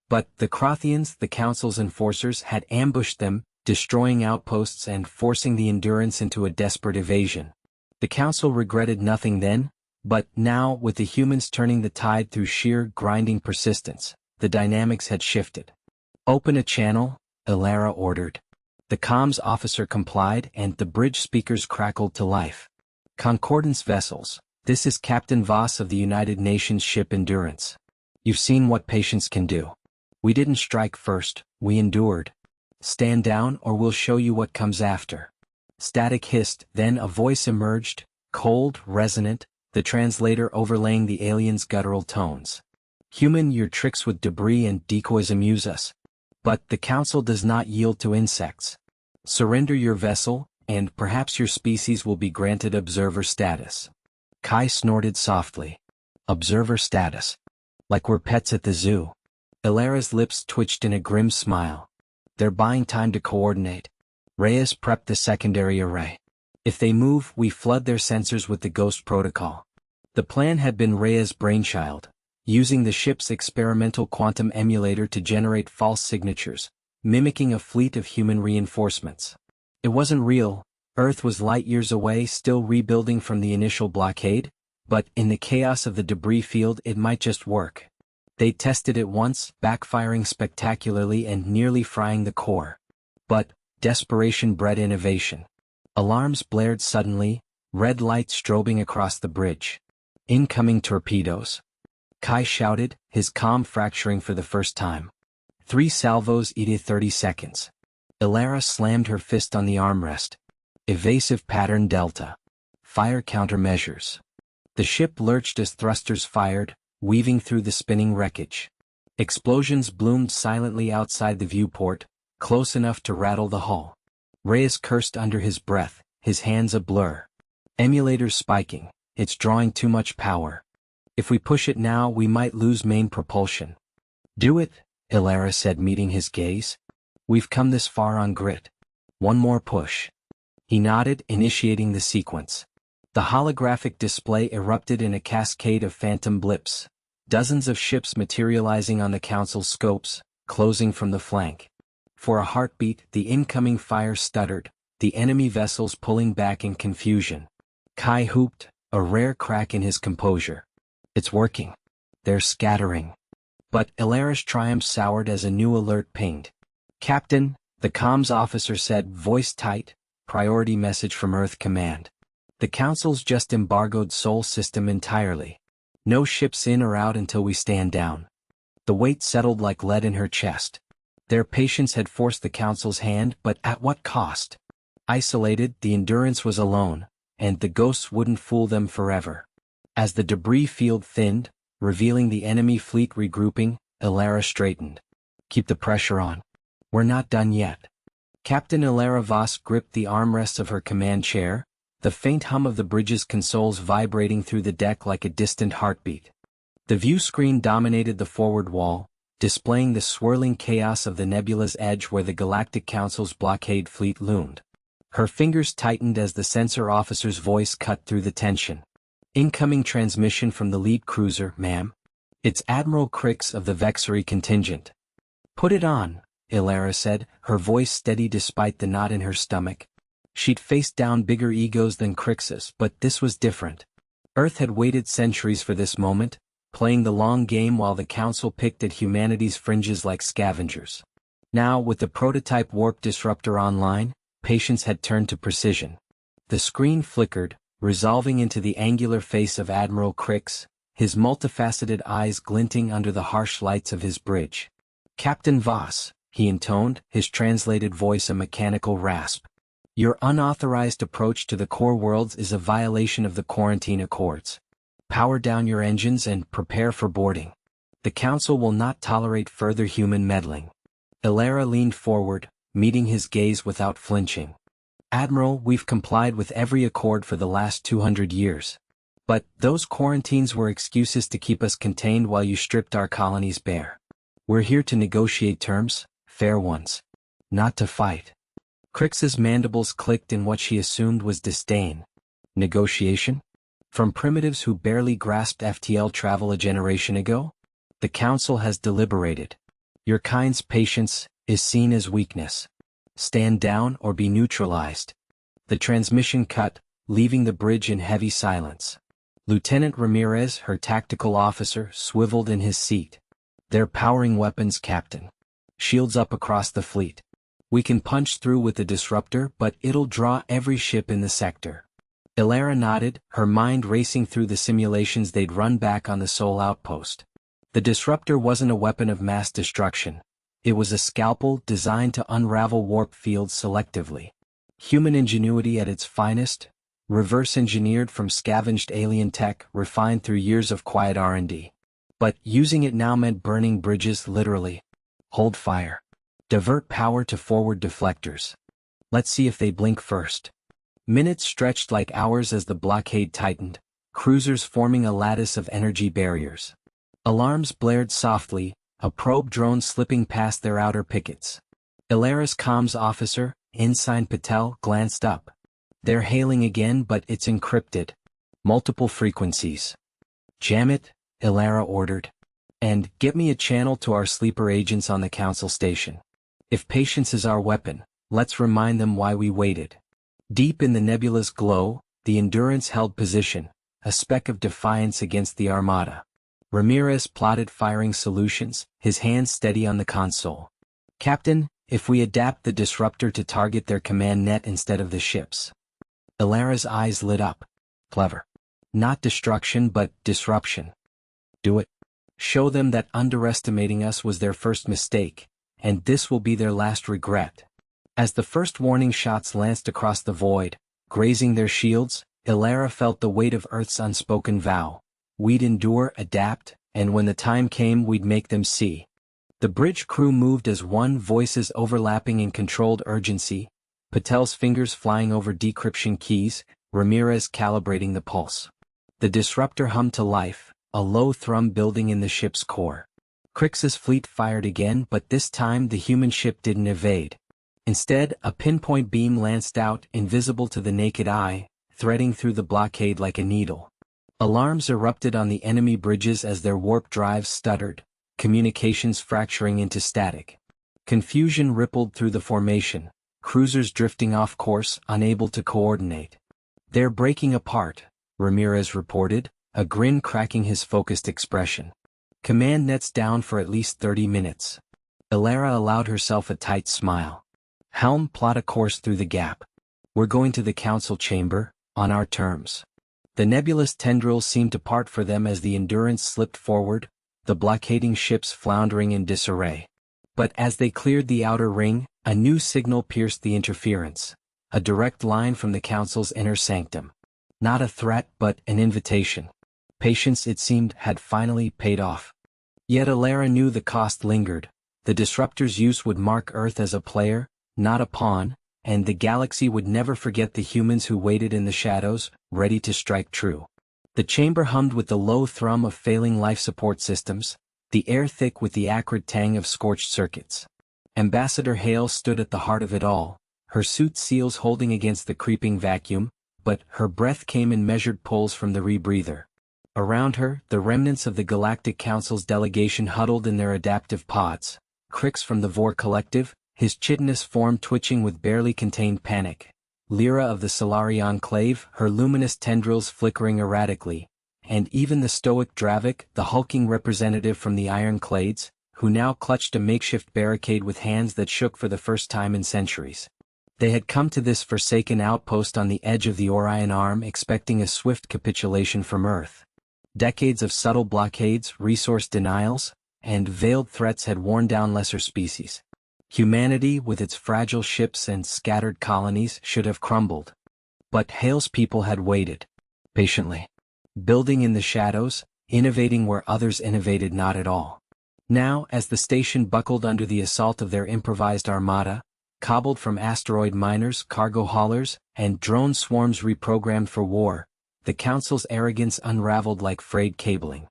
But the Crothians, the Council's enforcers, had ambushed them, destroying outposts and forcing the Endurance into a desperate evasion. The Council regretted nothing then, but now, with the humans turning the tide through sheer grinding persistence, the dynamics had shifted. Open a channel, Elara ordered. The comms officer complied, and the bridge speakers crackled to life. Concordance vessels, this is Captain Voss of the United Nations ship Endurance. You've seen what patience can do. We didn't strike first, we endured. Stand down or we'll show you what comes after. Static hissed, then a voice emerged, cold, resonant, the translator overlaying the alien's guttural tones. Human, your tricks with debris and decoys amuse us. But the Council does not yield to insects. Surrender your vessel, and perhaps your species will be granted observer status. Kai snorted softly. Observer status. Like we're pets at the zoo. Elara's lips twitched in a grim smile. They're buying time to coordinate. Reyes prepped the secondary array. If they move, we flood their sensors with the Ghost Protocol. The plan had been Reyes' brainchild, using the ship's experimental quantum emulator to generate false signatures, mimicking a fleet of human reinforcements. It wasn't real. Earth was light years away, still rebuilding from the initial blockade, but in the chaos of the debris field it might just work. They tested it once, backfiring spectacularly and nearly frying the core. But desperation bred innovation. Alarms blared suddenly, red light strobing across the bridge. Incoming torpedoes. Kai shouted, his calm fracturing for the first time. 3 salvos each 30 seconds. Elara slammed her fist on the armrest. Evasive pattern delta. Fire countermeasures. The ship lurched as thrusters fired, weaving through the spinning wreckage. Explosions bloomed silently outside the viewport, close enough to rattle the hull. Reyes cursed under his breath, his hands a blur. Emulators spiking, it's drawing too much power. If we push it now, we might lose main propulsion. Do it, Elara said, meeting his gaze. We've come this far on grit. One more push. He nodded, initiating the sequence. The holographic display erupted in a cascade of phantom blips, dozens of ships materializing on the Council's scopes, closing from the flank. For a heartbeat, the incoming fire stuttered, the enemy vessels pulling back in confusion. Kai whooped, a rare crack in his composure. It's working. They're scattering. But Elara's triumph soured as a new alert pinged. Captain, the comms officer said, voice tight, priority message from Earth Command. The Council's just embargoed Sol system entirely. No ships in or out until we stand down. The weight settled like lead in her chest. Their patience had forced the Council's hand, but at what cost? Isolated, the Endurance was alone, and the ghosts wouldn't fool them forever. As the debris field thinned, revealing the enemy fleet regrouping, Ilara straightened. Keep the pressure on. We're not done yet. Captain Ilara Voss gripped the armrests of her command chair, the faint hum of the bridge's consoles vibrating through the deck like a distant heartbeat. The view screen dominated the forward wall, displaying the swirling chaos of the nebula's edge where the Galactic Council's blockade fleet loomed. Her fingers tightened as the sensor officer's voice cut through the tension. Incoming transmission from the lead cruiser, ma'am. It's Admiral Crix of the Vexery contingent. Put it on, Ilara said, her voice steady despite the knot in her stomach. She'd faced down bigger egos than Crix's, but this was different. Earth had waited centuries for this moment, playing the long game while the Council picked at humanity's fringes like scavengers. Now, with the prototype warp disruptor online, patience had turned to precision. The screen flickered, resolving into the angular face of Admiral Crix, his multifaceted eyes glinting under the harsh lights of his bridge. Captain Voss, he intoned, his translated voice a mechanical rasp. Your unauthorized approach to the core worlds is a violation of the Quarantine Accords. Power down your engines and prepare for boarding. The Council will not tolerate further human meddling. Ilara leaned forward, meeting his gaze without flinching. Admiral, we've complied with every accord for the last 200 years. But those quarantines were excuses to keep us contained while you stripped our colonies bare. We're here to negotiate terms, fair ones. Not to fight. Crix's mandibles clicked in what she assumed was disdain. Negotiation? From primitives who barely grasped FTL travel a generation ago? The Council has deliberated. Your kind's patience is seen as weakness. Stand down or be neutralized. The transmission cut, leaving the bridge in heavy silence. Lieutenant Ramirez, her tactical officer, swiveled in his seat. They're powering weapons, Captain. Shields up across the fleet. We can punch through with the disruptor, but it'll draw every ship in the sector. Ilara nodded, her mind racing through the simulations they'd run back on the Sol outpost. The disruptor wasn't a weapon of mass destruction. It was a scalpel designed to unravel warp fields selectively. Human ingenuity at its finest, reverse-engineered from scavenged alien tech refined through years of quiet R&D. But using it now meant burning bridges literally. Hold fire. Divert power to forward deflectors. Let's see if they blink first. Minutes stretched like hours as the blockade tightened, cruisers forming a lattice of energy barriers. Alarms blared softly, a probe drone slipping past their outer pickets. Ilara's comms officer, Ensign Patel, glanced up. They're hailing again, but it's encrypted. Multiple frequencies. Jam it, Ilara ordered. And get me a channel to our sleeper agents on the Council station. If patience is our weapon, let's remind them why we waited. Deep in the nebula's glow, the Endurance held position, a speck of defiance against the Armada. Ramirez plotted firing solutions, his hands steady on the console. Captain, if we adapt the disruptor to target their command net instead of the ships. Ilara's eyes lit up. Clever. Not destruction but disruption. Do it. Show them that underestimating us was their first mistake, and this will be their last regret. As the first warning shots lanced across the void, grazing their shields, Ilara felt the weight of Earth's unspoken vow. We'd endure, adapt, and when the time came we'd make them see. The bridge crew moved as one, voices overlapping in controlled urgency, Patel's fingers flying over decryption keys, Ramirez calibrating the pulse. The disruptor hummed to life, a low thrum building in the ship's core. Crix's fleet fired again, but this time the human ship didn't evade. Instead, a pinpoint beam lanced out, invisible to the naked eye, threading through the blockade like a needle. Alarms erupted on the enemy bridges as their warp drives stuttered, communications fracturing into static. Confusion rippled through the formation, cruisers drifting off course, unable to coordinate. They're breaking apart, Ramirez reported, a grin cracking his focused expression. Command nets down for at least 30 minutes. Ilara allowed herself a tight smile. Helm, plot a course through the gap. We're going to the Council chamber, on our terms. The nebulous tendrils seemed to part for them as the Endurance slipped forward, the blockading ships floundering in disarray. But as they cleared the outer ring, a new signal pierced the interference. A direct line from the Council's inner sanctum. Not a threat but an invitation. Patience, it seemed, had finally paid off. Yet Alara knew the cost lingered. The disruptor's use would mark Earth as a player, not a pawn, and the galaxy would never forget the humans who waited in the shadows, ready to strike true. The chamber hummed with the low thrum of failing life support systems, the air thick with the acrid tang of scorched circuits. Ambassador Hale stood at the heart of it all, her suit seals holding against the creeping vacuum, but her breath came in measured pulls from the rebreather. Around her, the remnants of the Galactic Council's delegation huddled in their adaptive pods. Crix from the Vor Collective, his chitinous form twitching with barely contained panic. Lyra of the Solari Enclave, her luminous tendrils flickering erratically. And even the stoic Dravik, the hulking representative from the Ironclades, who now clutched a makeshift barricade with hands that shook for the first time in centuries. They had come to this forsaken outpost on the edge of the Orion Arm expecting a swift capitulation from Earth. Decades of subtle blockades, resource denials, and veiled threats had worn down lesser species. Humanity, with its fragile ships and scattered colonies, should have crumbled. But Hale's people had waited. Patiently. Building in the shadows, innovating where others innovated not at all. Now, as the station buckled under the assault of their improvised armada, cobbled from asteroid miners, cargo haulers, and drone swarms reprogrammed for war, the Council's arrogance unraveled like frayed cabling.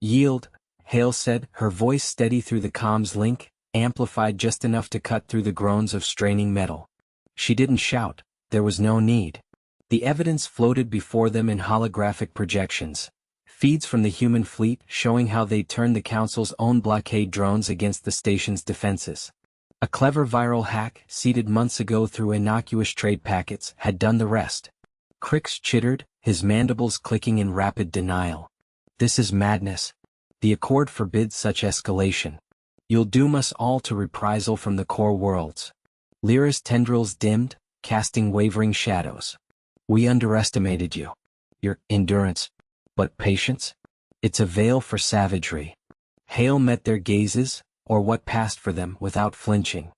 "Yield," Hale said, her voice steady through the comms link, amplified just enough to cut through the groans of straining metal. She didn't shout, there was no need. The evidence floated before them in holographic projections. Feeds from the human fleet showing how they'd turned the Council's own blockade drones against the station's defenses. A clever viral hack, seeded months ago through innocuous trade packets, had done the rest. Crix chittered, his mandibles clicking in rapid denial. "This is madness. The Accord forbids such escalation. You'll doom us all to reprisal from the core worlds." Lyra's tendrils dimmed, casting wavering shadows. "We underestimated you. Your endurance. But patience? It's a veil for savagery." Hale met their gazes, or what passed for them, without flinching.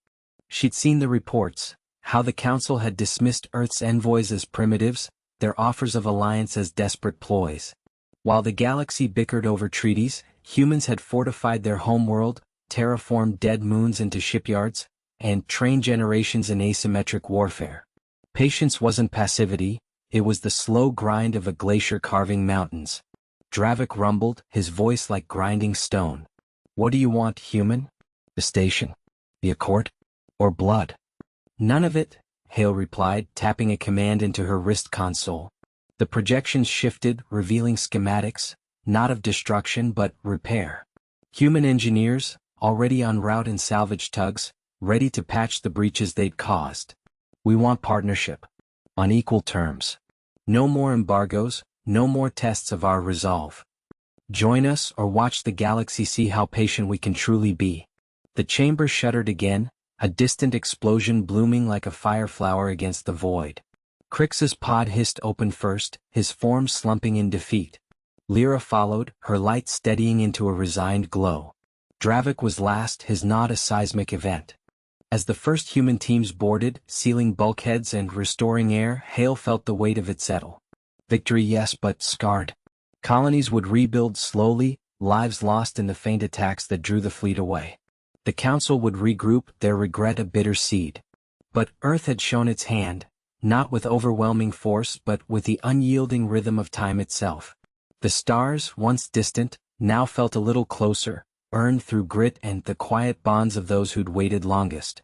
She'd seen the reports, how the Council had dismissed Earth's envoys as primitives, their offers of alliance as desperate ploys. While the galaxy bickered over treaties, humans had fortified their homeworld, terraformed dead moons into shipyards, and trained generations in asymmetric warfare. Patience wasn't passivity, it was the slow grind of a glacier carving mountains. Dravik rumbled, his voice like grinding stone. "What do you want, human? The station? The Accord? Or blood?" "None of it," Hale replied, tapping a command into her wrist console. The projections shifted, revealing schematics, not of destruction but repair. Human engineers, already en route in salvage tugs, ready to patch the breaches they'd caused. "We want partnership. On equal terms. No more embargoes, no more tests of our resolve. Join us or watch the galaxy see how patient we can truly be." The chamber shuddered again, a distant explosion blooming like a fireflower against the void. Crix's pod hissed open first, his form slumping in defeat. Lyra followed, her light steadying into a resigned glow. Dravik was last, his nod a seismic event. As the first human teams boarded, sealing bulkheads and restoring air, Hale felt the weight of it settle. Victory, yes, but scarred. Colonies would rebuild slowly, lives lost in the faint attacks that drew the fleet away. The Council would regroup, their regret a bitter seed. But Earth had shown its hand, not with overwhelming force but with the unyielding rhythm of time itself. The stars, once distant, now felt a little closer, earned through grit and the quiet bonds of those who'd waited longest.